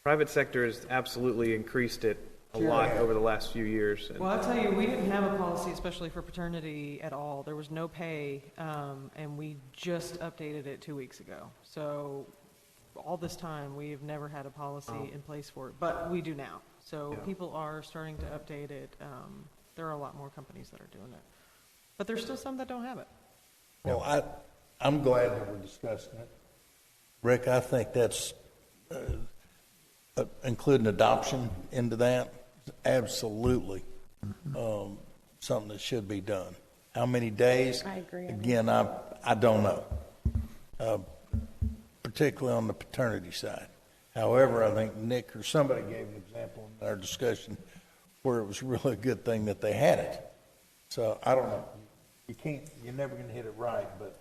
Private sector has absolutely increased it a lot over the last few years. And Well, I'll tell you, we didn't have a policy, especially for paternity, at all. There was no pay, and we just updated it 2 weeks ago. So all this time, we have never had a policy in place for it, but we do now. So people are starting to update it. There are a lot more companies that are doing it. But there's still some that don't have it. Well, I'm glad that we're discussing it. Rick, I think that's, including adoption into that, absolutely something that should be done. How many days? I agree. Again, I don't know, particularly on the paternity side. However, I think Nick or somebody gave an example in our discussion where it was really a good thing that they had it. So I don't know. You're never going to hit it right, but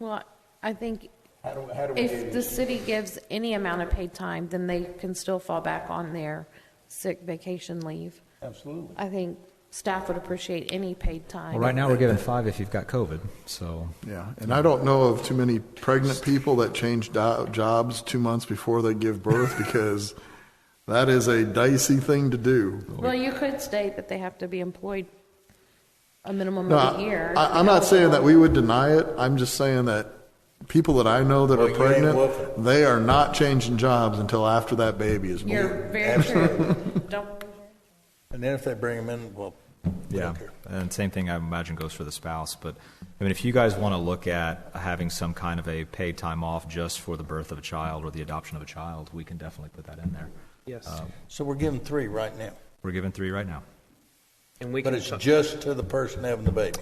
Well, I think How do we do If the this? city gives any amount of paid time, then they can still fall back on their sick vacation leave. Absolutely. I think staff would appreciate any paid time. Well, right now we're giving 5 if you've got COVID. So Yeah, and I don't know of too many pregnant people that change jobs 2 months before they give birth because that is a dicey thing to do. Well, you could state that they have to be employed a minimum No, of a year. I'm not saying that we would deny it. I'm just saying that people that I know that Well, are you ain't pregnant, woofing. they are not changing jobs until after that baby is born. You're very true. Don't. And then if they bring them in, well, we yeah, don't care. and same thing I imagine goes for the spouse. But I mean, if you guys want to look at having some kind of a paid time off just for the birth of a child or the adoption of a child, we can definitely put that in there. Yes. So we're giving 3 right now, We're giving 3 right now. And we but can, it's just to the person having the baby.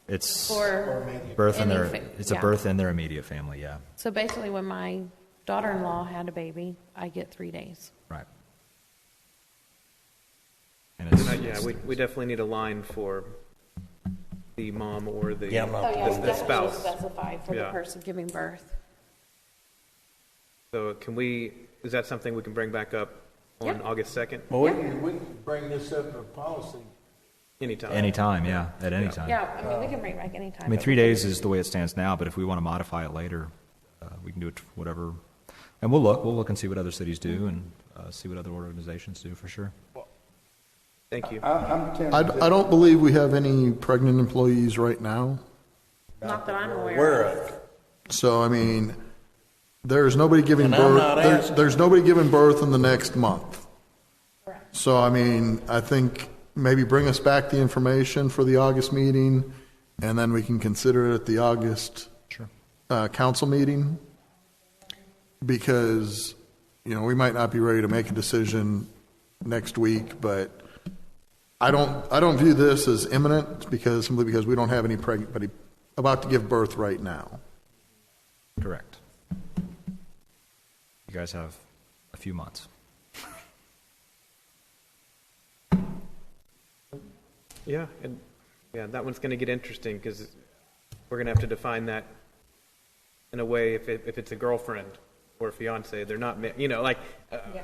It's For birth in any their. It's a yeah. birth in their immediate family. Yeah, So basically, when my daughter-in-law had a baby, I get 3 days. right. And it's, yeah, we definitely need a line for the mom or the, Yeah, I'm not- Oh, yeah, the spouse. specify for the Yeah. person giving birth. So is that something we can bring back up on Yeah. August 2nd? Well, we can bring this up to policy. Anytime. anytime, yeah, at any time. Yeah, I mean, we can bring it back anytime. I mean, but 3 we can- days is the way it stands now, but if we want to modify it later, we can do it whatever. And we'll look and see what other cities do and see what other organizations do for sure. Thank you. I'm tempted I don't believe we have any pregnant employees right now. Not that I'm aware aware of. of. So, I mean, there's nobody giving And I'm not birth. There's, asking. there's nobody giving birth in the next month. Correct. So, I mean, I think maybe bring us back the information for the August meeting, and then we can consider it at the August council meeting. Because, we might not be ready to make a decision next week, but I don't view this as imminent simply because we don't have any pregnant about to give birth right now. Correct. You guys have a few months. Yeah, and that one's going to get interesting because we're going to have to define that in a way. If it's a girlfriend or a fiance, they're not.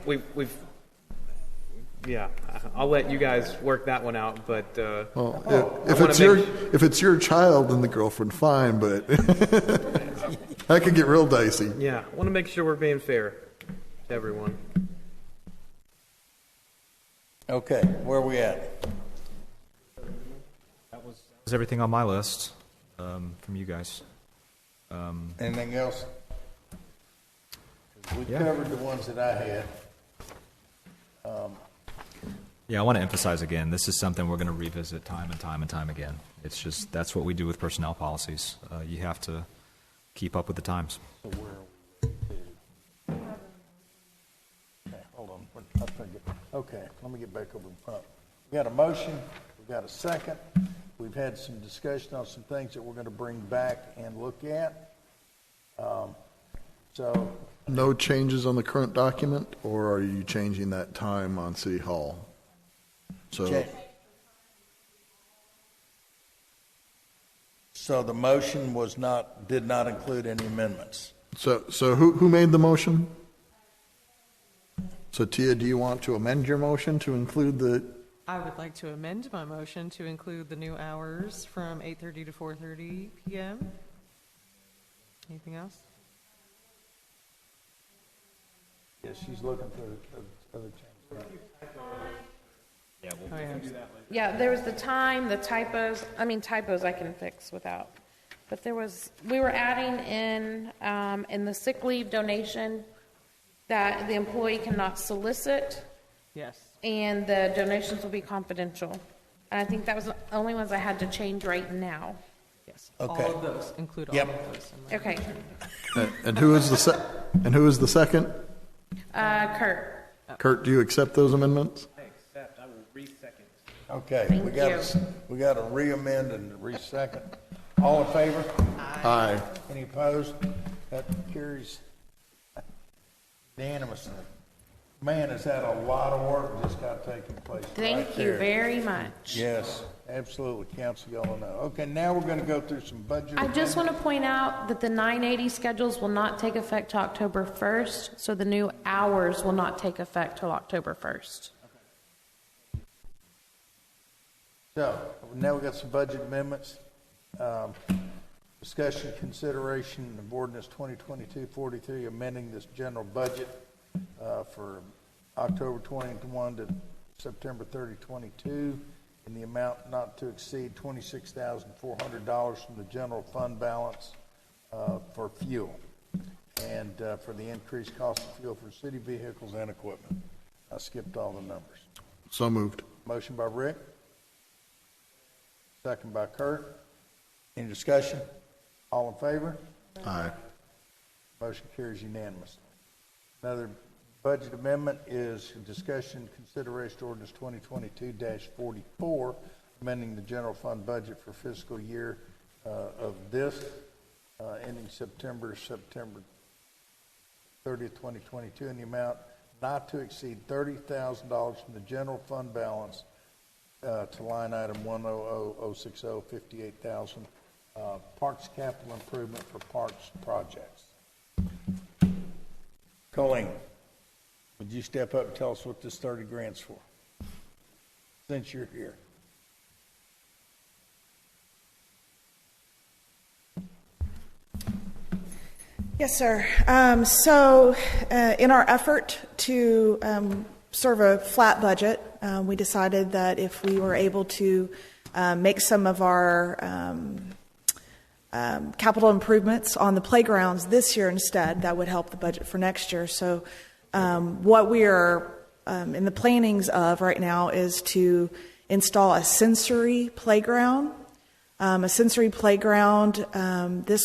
We've. Yeah, I'll let you guys work that one out. But Well, I if wanna if it's your child, then the girlfriend, fine, but that could get real dicey. yeah, I want to make sure we're being fair to everyone. Okay, where are we at? That's everything on my list from you guys. Anything else? We Yeah. covered the ones that I had. Yeah, I want to emphasize again, this is something we're going to revisit time and time and time again. It's just, that's what we do with personnel policies. You have to keep up with the times. Okay, hold on. Okay, let me get back over in front. We got a motion, we got a second. We've had some discussion on some things that we're going to bring back and look at. So, No changes on the current document, or are you changing that time on City Hall? So, okay. So the motion did not include any amendments. so who made the motion? So Tia, do you want to amend your motion to include the? I would like to amend my motion to include the new hours from 8:30 to 4:30 p.m. Anything else? Yes, she's looking for other changes. Oh, yeah. Yeah, there was the time, the typos. Typos I can fix without. But we were adding in the sick leave donation that the employee cannot solicit Yes. and the donations will be confidential. And I think that was the only ones I had to change right now. Yes. Okay. All of those, include all Yep. of those. in my- Okay. And who is the second? Kurt. Kurt, do you accept those amendments? Okay, Thank we got a re-amend and a re-second. All in favor? Aye. Any opposed? That carries unanimously. Man, has had a lot of work just got taking place. Thank right you there. very much. Yes, absolutely, Council, y'all know. Okay, now we're going to go through some budget. I just want to point out that the 980 schedules will not take effect till October 1st, so the new hours will not take effect till October 1st. So, now we've got some budget amendments. Discussion, consideration of ordinance 2022-43, amending this general budget for October 21 to September 30, 22, in the amount not to exceed $26,400 from the general fund balance for fuel, and for the increased cost of fuel for city vehicles and equipment. I skipped all the numbers. So moved. Motion by Rick. Second by Kurt. Any discussion? All in favor? Aye. Motion carries unanimously. Another budget amendment is discussion, consideration ordinance 2022-44, amending the general fund budget for fiscal year of this ending September 30th, 2022, in the amount not to exceed $30,000 from the general fund balance to line item 100060, 58,000, parks capital improvement for parks projects. Colleen, would you step up and tell us what this 30 grant's for, since you're here? Yes, sir. In our effort to serve a flat budget, we decided that if we were able to make some of our capital improvements on the playgrounds this year instead, that would help the budget for next year. So what we are in the plannings of right now is to install a sensory playground. This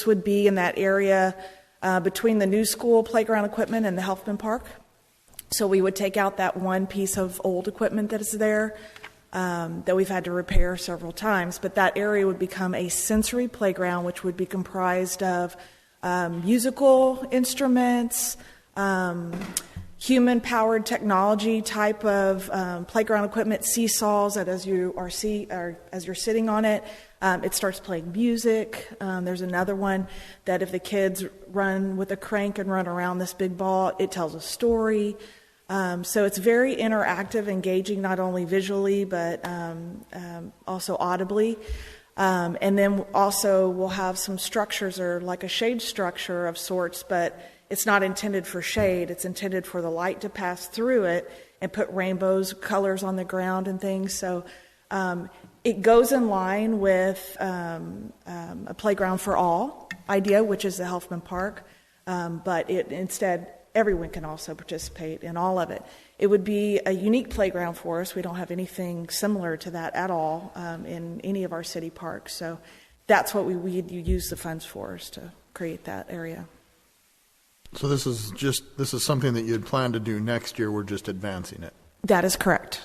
would be in that area between the new school playground equipment and the Helfman Park. So we would take out that one piece of old equipment that is there that we've had to repair several times. But that area would become a sensory playground, which would be comprised of musical instruments, human-powered technology type of playground equipment, seesaws that as you're sitting on it, it starts playing music. There's another one that if the kids run with a crank and run around this big ball, it tells a story. So it's very interactive, engaging, not only visually, but also audibly. And then also we'll have some structures, or like a shade structure of sorts, but it's not intended for shade. It's intended for the light to pass through it and put rainbows, colors on the ground and things. So it goes in line with a playground for all idea, which is the Helfman Park. But instead, everyone can also participate in all of it. It would be a unique playground for us. We don't have anything similar to that at all in any of our city parks. So that's what we use the funds for, is to create that area. So this is something that you'd plan to do next year. We're just advancing it. That is correct.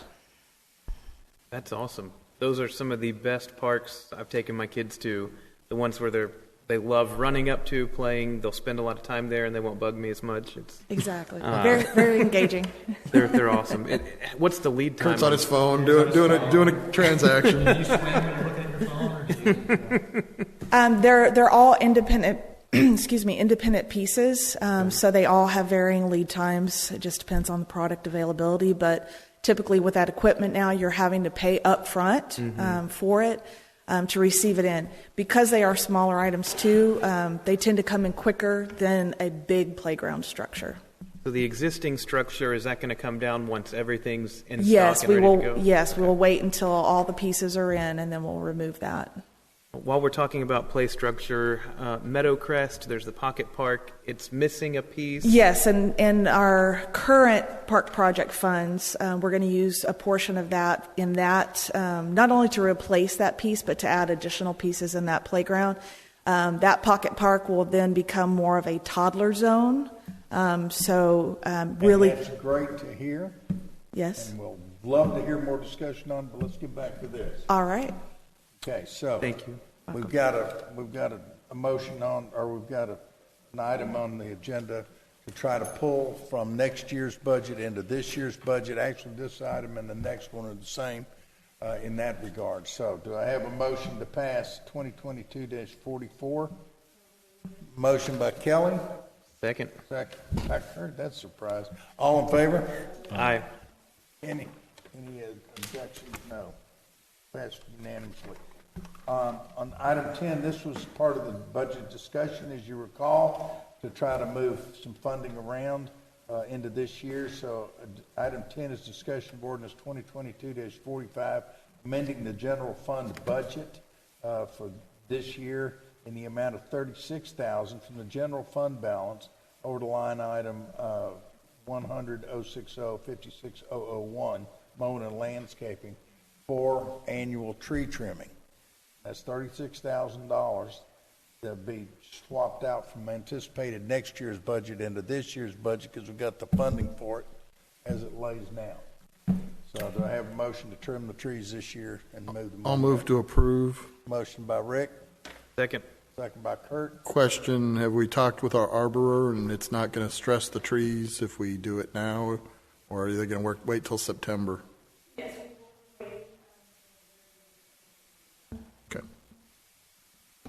That's awesome. Those are some of the best parks I've taken my kids to. The ones where they love running up to, playing. They'll spend a lot of time there, and they won't bug me as much. Exactly. Very, very engaging. They're awesome. What's the lead time? Kurt's on his phone doing a transaction. Do you swim when you're looking at your phone, or do you... They're all independent. Independent pieces. So they all have varying lead times. It just depends on the product availability. But typically, with that equipment now, you're having to pay up front for it. To receive it in. Because they are smaller items too, they tend to come in quicker than a big playground structure. So the existing structure, is that going to come down once everything's in Yes, stock and ready to go? Yes, we will wait until all the pieces are in, and then we'll remove that. While we're talking about play structure, Meadowcrest, there's the Pocket Park. It's missing a piece. Yes, and in our current park project funds, we're going to use a portion of that in that, not only to replace that piece, but to add additional pieces in that playground. That Pocket Park will then become more of a toddler zone. Really, and that's great to hear. Yes. And we'll love to hear more discussion on it, but let's get back to this. All right. Okay, so Thank you. We've got a motion on, or we've got an item on the agenda to try to pull from next year's budget into this year's budget. Actually, this item and the next one are the same in that regard. So do I have a motion to pass 2022-44? Motion by Kelly. Second. Second. I heard that surprise. All in favor? Aye. Any objections? No. Passed unanimously. On item 10, this was part of the budget discussion, as you recall, to try to move some funding around into this year. So item 10 is discussion of ordinance 2022-45, amending the general fund budget for this year in the amount of $36,000 from the general fund balance over the line item 100-060-56001, mowing and landscaping, for annual tree trimming. That's $36,000 that'll be swapped out from anticipated next year's budget into this year's budget because we've got the funding for it as it lays now. So do I have a motion to trim the trees this year and move them? I'll move to approve. Motion by Rick. Second. Second by Kurt. Question, have we talked with our arborer and it's not going to stress the trees if we do it now? Or are they going to wait till September? Okay.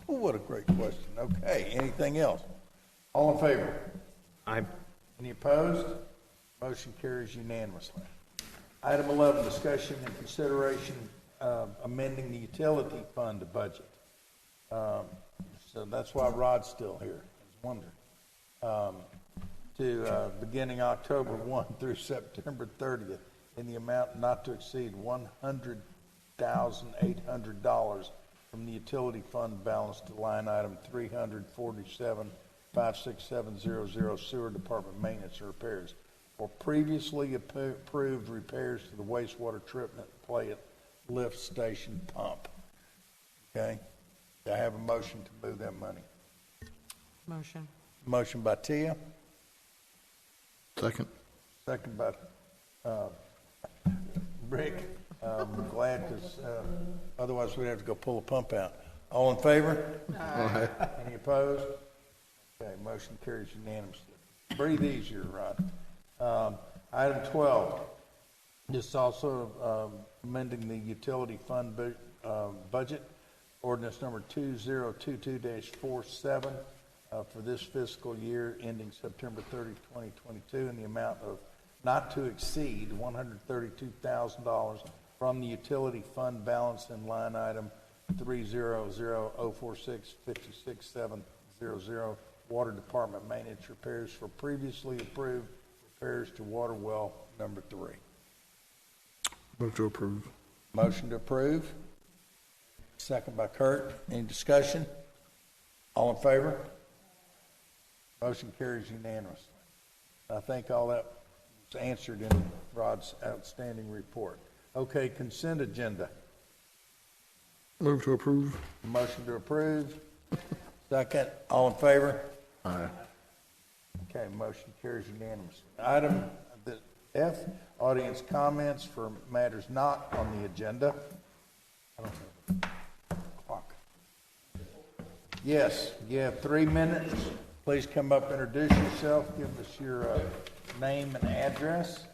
Oh, what a great question. Okay, anything else? All in favor? Aye. Any opposed? Motion carries unanimously. Item 11, discussion and consideration of amending the utility fund budget. So that's why Rod's still here. I was wondering. To beginning October 1 through September 30th in the amount not to exceed $100,800 from the utility fund balance to line item 347-56700 sewer department maintenance and repairs for previously approved repairs to the wastewater treatment plant lift station pump. Okay? Do I have a motion to move that money? Motion. Motion by Tia. Second. Second by Rick. I'm glad because otherwise we'd have to go pull a pump out. All in favor? Aye. Any opposed? Okay, motion carries unanimously. Breathe easier, Rod. Item 12. This is also amending the utility fund budget. Ordinance number 2022-47 for this fiscal year ending September 30, 2022 in the amount of not to exceed $132,000 from the utility fund balance in line item 300-046-56700 water department maintenance repairs for previously approved repairs to water well number 3. Move to approve. Motion to approve. Second by Kurt. Any discussion? All in favor? Motion carries unanimously. I think all that was answered in Rod's outstanding report. Okay, consent agenda. Move to approve. Motion to approve. Second. All in favor? Aye. Okay, motion carries unanimously. Item F, audience comments for matters not on the agenda. I don't have a clock. Yes, you have 3 minutes. Please come up, introduce yourself, give us your name and address,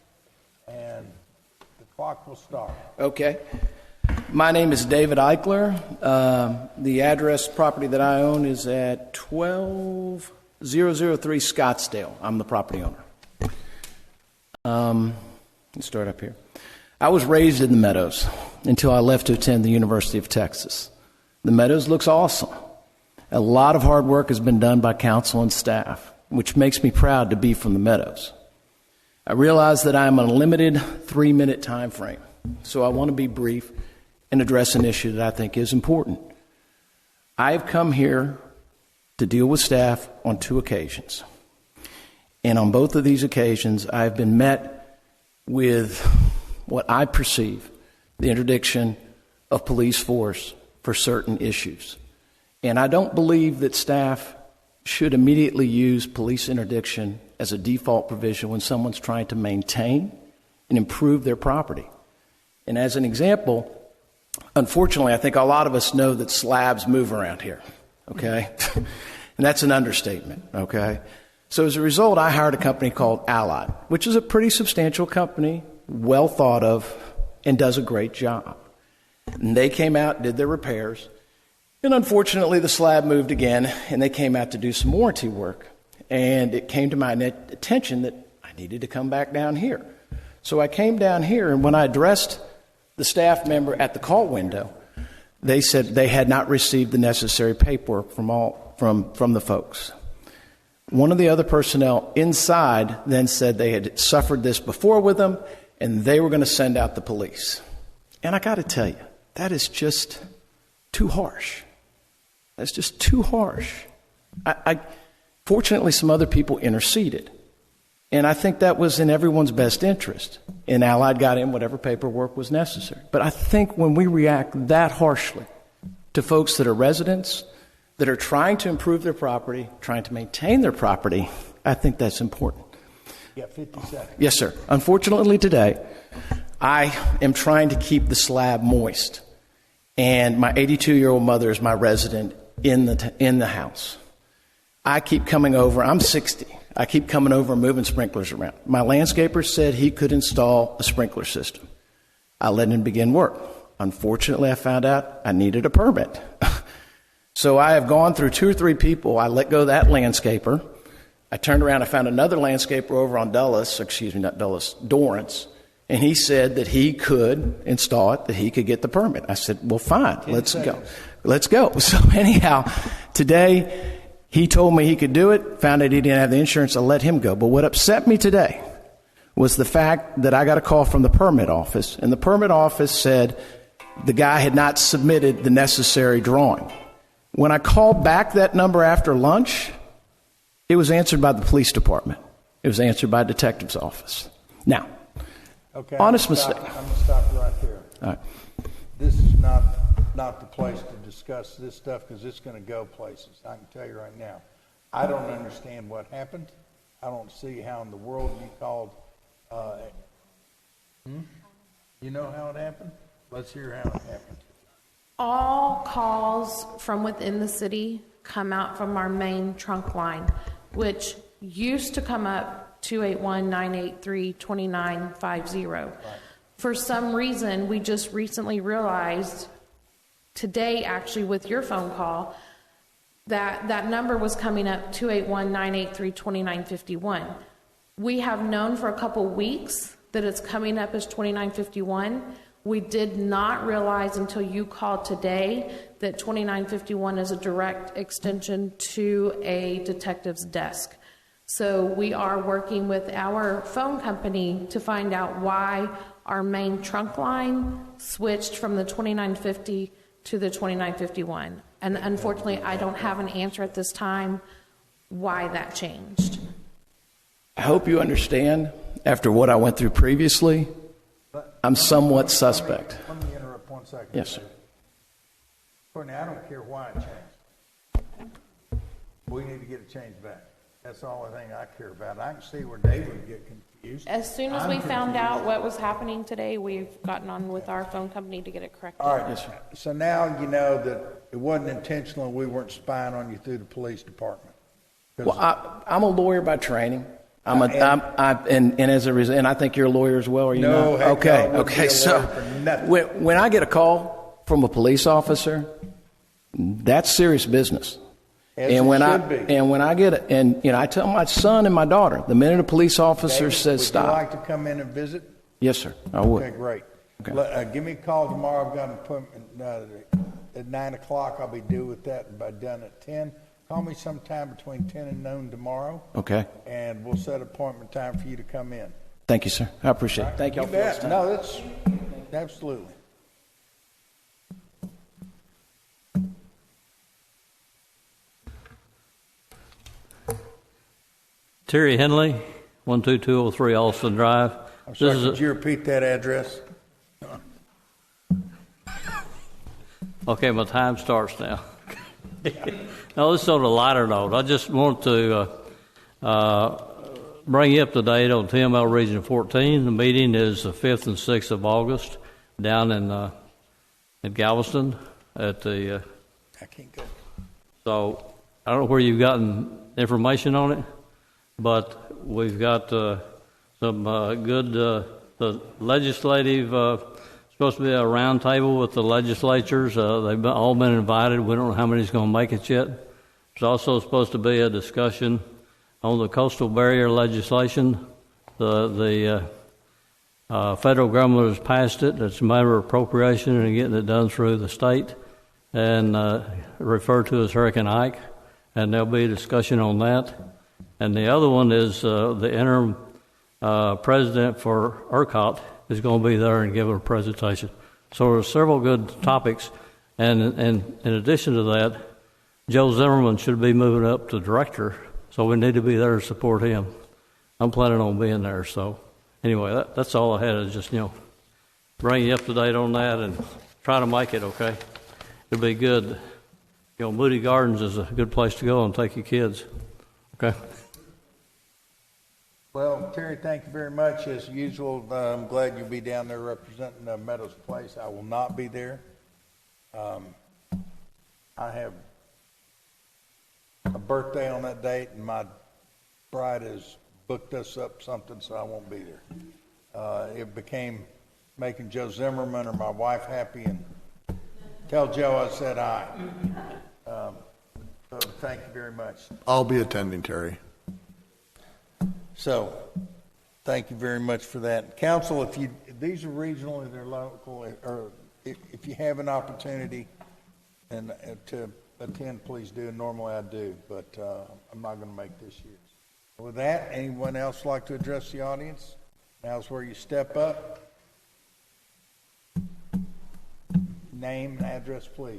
and the clock will start. Okay. My name is David Eichler. The address property that I own is at 12003 Scottsdale. I'm the property owner. Let's start up here. I was raised in the Meadows until I left to attend the University of Texas. The Meadows looks awesome. A lot of hard work has been done by council and staff, which makes me proud to be from the Meadows. I realize that I am on a limited 3-minute time frame, so I want to be brief and address an issue that I think is important. I have come here to deal with staff on 2 occasions. And on both of these occasions, I have been met with what I perceive the interdiction of police force for certain issues. And I don't believe that staff should immediately use police interdiction as a default provision when someone's trying to maintain and improve their property. And as an example, unfortunately, I think a lot of us know that slabs move around here, okay? And that's an understatement, okay? So as a result, I hired a company called Allied, which is a pretty substantial company, well thought of, and does a great job. And they came out, did their repairs, and unfortunately the slab moved again, and they came out to do some warranty work. And it came to my attention that I needed to come back down here. So I came down here, and when I addressed the staff member at the call window, they said they had not received the necessary paperwork from the folks. One of the other personnel inside then said they had suffered this before with them, and they were going to send out the police. And I got to tell you, that is just too harsh. That's just too harsh. Fortunately, some other people interceded. And I think that was in everyone's best interest. And Allied got in whatever paperwork was necessary. But I think when we react that harshly to folks that are residents, that are trying to improve their property, trying to maintain their property, I think that's important. You got 50 seconds. Yes, sir. Unfortunately, today, I am trying to keep the slab moist. And my 82-year-old mother is my resident in the house. I keep coming over. I'm 60. I keep coming over and moving sprinklers around. My landscaper said he could install a sprinkler system. I let him begin work. Unfortunately, I found out I needed a permit. So I have gone through 2 or 3 people. I let go of that landscaper. I turned around. I found another landscaper over on Dorrance. And he said that he could install it, that he could get the permit. I said, well, fine, let's go. Let's go. So anyhow, today he told me he could do it, found out he didn't have the insurance, I let him go. But what upset me today was the fact that I got a call from the permit office, and the permit office said the guy had not submitted the necessary drawing. When I called back that number after lunch, it was answered by the police department. It was answered by a detective's office. Now, okay, honest mistake. I'm going to stop you right there. All right. This is not the place to discuss this stuff because it's going to go places. I can tell you right now. I don't understand what happened. I don't see how in the world you called. You know how it happened? Let's hear how it happened. All calls from within the city come out from our main trunk line, which used to come up 281-983-2950. Right. For some reason, we just recently realized today, actually, with your phone call, that number was coming up 281-983-2951. We have known for a couple weeks that it's coming up as 2951. We did not realize until you called today that 2951 is a direct extension to a detective's desk. So we are working with our phone company to find out why our main trunk line switched from the 2950 to the 2951. And unfortunately, I don't have an answer at this time why that changed. I hope you understand, after what I went through previously, I'm somewhat suspect. Let me interrupt 1 second. Yes, sir. Courtney, I don't care why it changed. We need to get it changed back. That's the only thing I care about. I can see where David would get confused. As soon as we found out what was happening today, we've gotten on with our phone company to get it corrected. All right. Yes, so now you know that it wasn't intentional and we weren't spying on you through the police department. Well, I'm a lawyer by training. And as a result, and I think you're a lawyer as well. Are you no, not? Okay. No, okay. So when I get a call from a police officer, that's serious business. And when I get it, and I tell my son and my daughter, the minute a police officer says stop. Would you like to come in and visit? Yes, sir. I would. Okay, great. Okay. Give me a call tomorrow. I've got an appointment at 9 o'clock. I'll be due with that and by done at 10. Call me sometime between 10 and noon tomorrow. Okay. And we'll set an appointment time for you to come in. Thank you, sir. I appreciate it. Thank you all for this time. No, that's absolutely. Terry Henley, 12203 Alston Drive. I'm sorry, could you repeat that address? Okay, my time starts now. No, this is on a lighter note. I just want to bring you up to date on TML Region 14. The meeting is the 5th and 6th of August down in Galveston at the... I can't go. So I don't know where you've gotten information on it, but we've got some good, the legislative, supposed to be a round table with the legislatures. They've all been invited. We don't know how many's going to make it yet. There's also supposed to be a discussion on the coastal barrier legislation. The federal government has passed it. It's a matter of appropriation and getting it done through the state and referred to as Hurricane Ike. And there'll be a discussion on that. And the other one is the interim president for ERCOT is going to be there and give a presentation. So there's several good topics. And in addition to that, Joe Zimmerman should be moving up to director, so we need to be there to support him. I'm planning on being there. So anyway, that's all I had, is just, bring you up to date on that and try to make it, okay? It'll be good. Moody Gardens is a good place to go and take your kids, okay? Well, Terry, thank you very much. As usual, I'm glad you'll be down there representing Meadows Place. I will not be there. I have a birthday on that date, and my bride has booked us up something, so I won't be there. It became making Joe Zimmerman or my wife happy, and tell Joe I said aye. So thank you very much. I'll be attending, Terry. So, thank you very much for that. Council, these are regional, they're local, or if you have an opportunity and to attend, please do. Normally I do, but I'm not going to make this year. With that, anyone else like to address the audience? Now's where you step up. Name and address, please.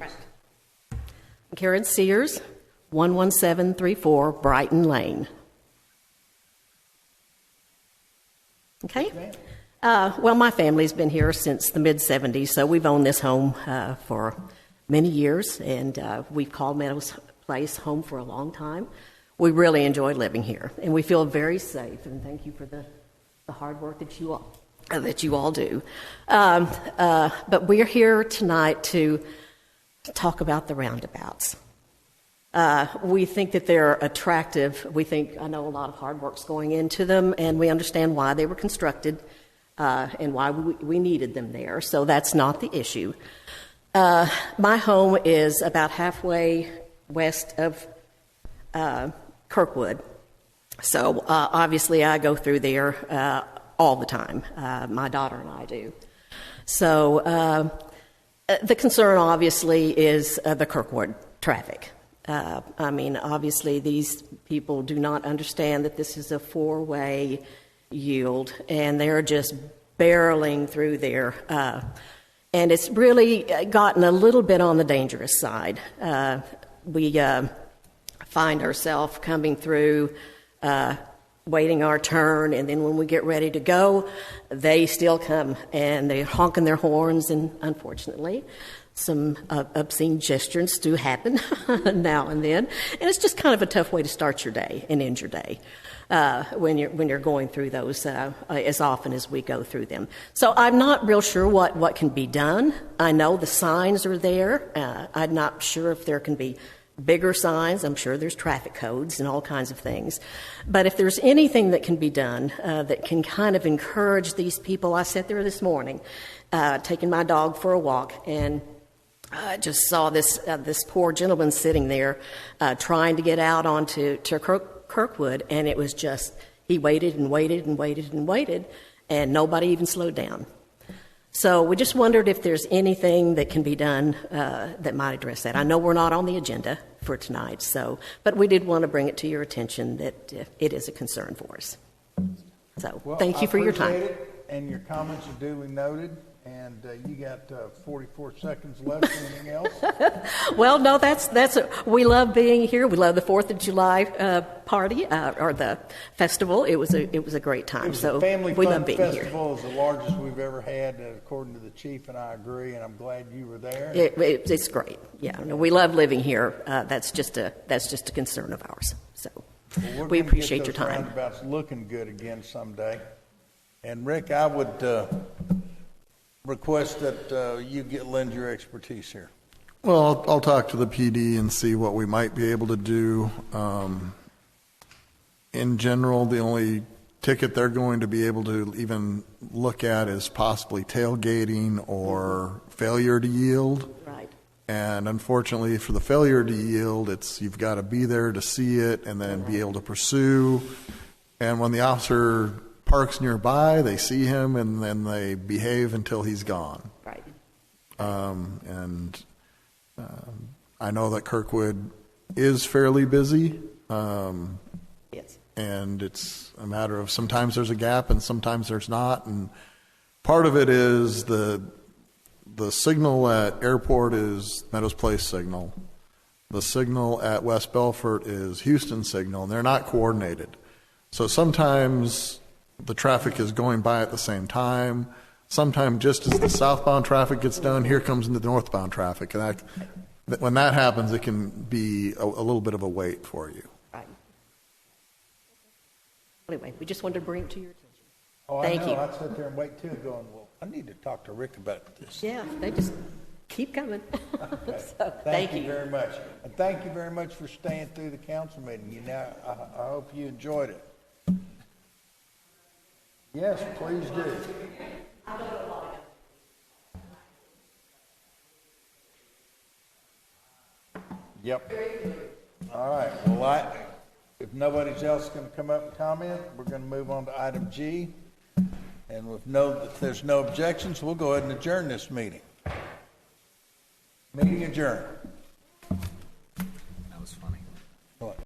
Karen Sears, 11734 Brighton Lane. Okay. Well, my family's been here since the mid-'70s, so we've owned this home for many years, and we've called Meadows Place home for a long time. We really enjoy living here, and we feel very safe, and thank you for the hard work that you all do. But we're here tonight to talk about the roundabouts. We think that they're attractive. I know a lot of hard work's going into them, and we understand why they were constructed and why we needed them there. So that's not the issue. My home is about halfway west of Kirkwood. So obviously I go through there all the time. My daughter and I do. So the concern obviously is the Kirkwood traffic. Obviously these people do not understand that this is a four-way yield, and they're just barreling through there. And it's really gotten a little bit on the dangerous side. We find ourselves coming through, waiting our turn, and then when we get ready to go, they still come, and they're honking their horns, and unfortunately, some obscene gestures do happen now and then, and it's just kind of a tough way to start your day and end your day when you're going through those as often as we go through them. So I'm not real sure what can be done. I know the signs are there. I'm not sure if there can be bigger signs. I'm sure there's traffic codes and all kinds of things. But if there's anything that can be done that can kind of encourage these people. I sat there this morning taking my dog for a walk, and I just saw this poor gentleman sitting there trying to get out onto Kirkwood, and it was just, he waited and waited and waited and waited, and nobody even slowed down. So we just wondered if there's anything that can be done that might address that. I know we're not on the agenda for tonight, but we did want to bring it to your attention that it is a concern for us. So thank you for your time. Appreciate it, and your comments are duly noted. And you got 44 seconds left. Anything else? Well, no, we love being here. We love the 4th of July party or the festival. It was a great time. It was so a family we fun love being festival. here. It was the largest we've ever had, according to the chief, and I agree. And I'm glad you were there. It's great. Yeah, no, we love living here. That's just a concern of ours. So we appreciate your time. Roundabouts looking good again someday. And Rick, I would request that you lend your expertise here. Well, I'll talk to the PD and see what we might be able to do. in general, the only ticket they're going to be able to even look at is possibly tailgating or failure to yield. Right. And unfortunately, for the failure to yield, you've got to be there to see it and then be able to pursue. And when the officer parks nearby, they see him and then they behave until he's gone. Right. I know that Kirkwood is fairly busy. Yes. And it's a matter of sometimes there's a gap and sometimes there's not. And part of it is the signal at Airport is Meadows Place signal. The signal at West Belfort is Houston signal, and they're not coordinated. So sometimes the traffic is going by at the same time. Sometimes just as the southbound traffic gets done, here comes the northbound traffic. And when that happens, it can be a little bit of a wait for you. Right. Anyway, we just wanted to bring it to your attention. Oh, Thank I know. you. I'd sit there and wait too, going, well, I need to talk to Rick about this. Yeah, they just keep coming. Okay. So, Thank you very much. And thank you very much for staying through the council meeting. I hope you enjoyed it. Yes, please do. Yep. All right. Well, if nobody's else going to come up and comment, we're going to move on to item G. And if there's no objections, we'll go ahead and adjourn this meeting. Meeting adjourned.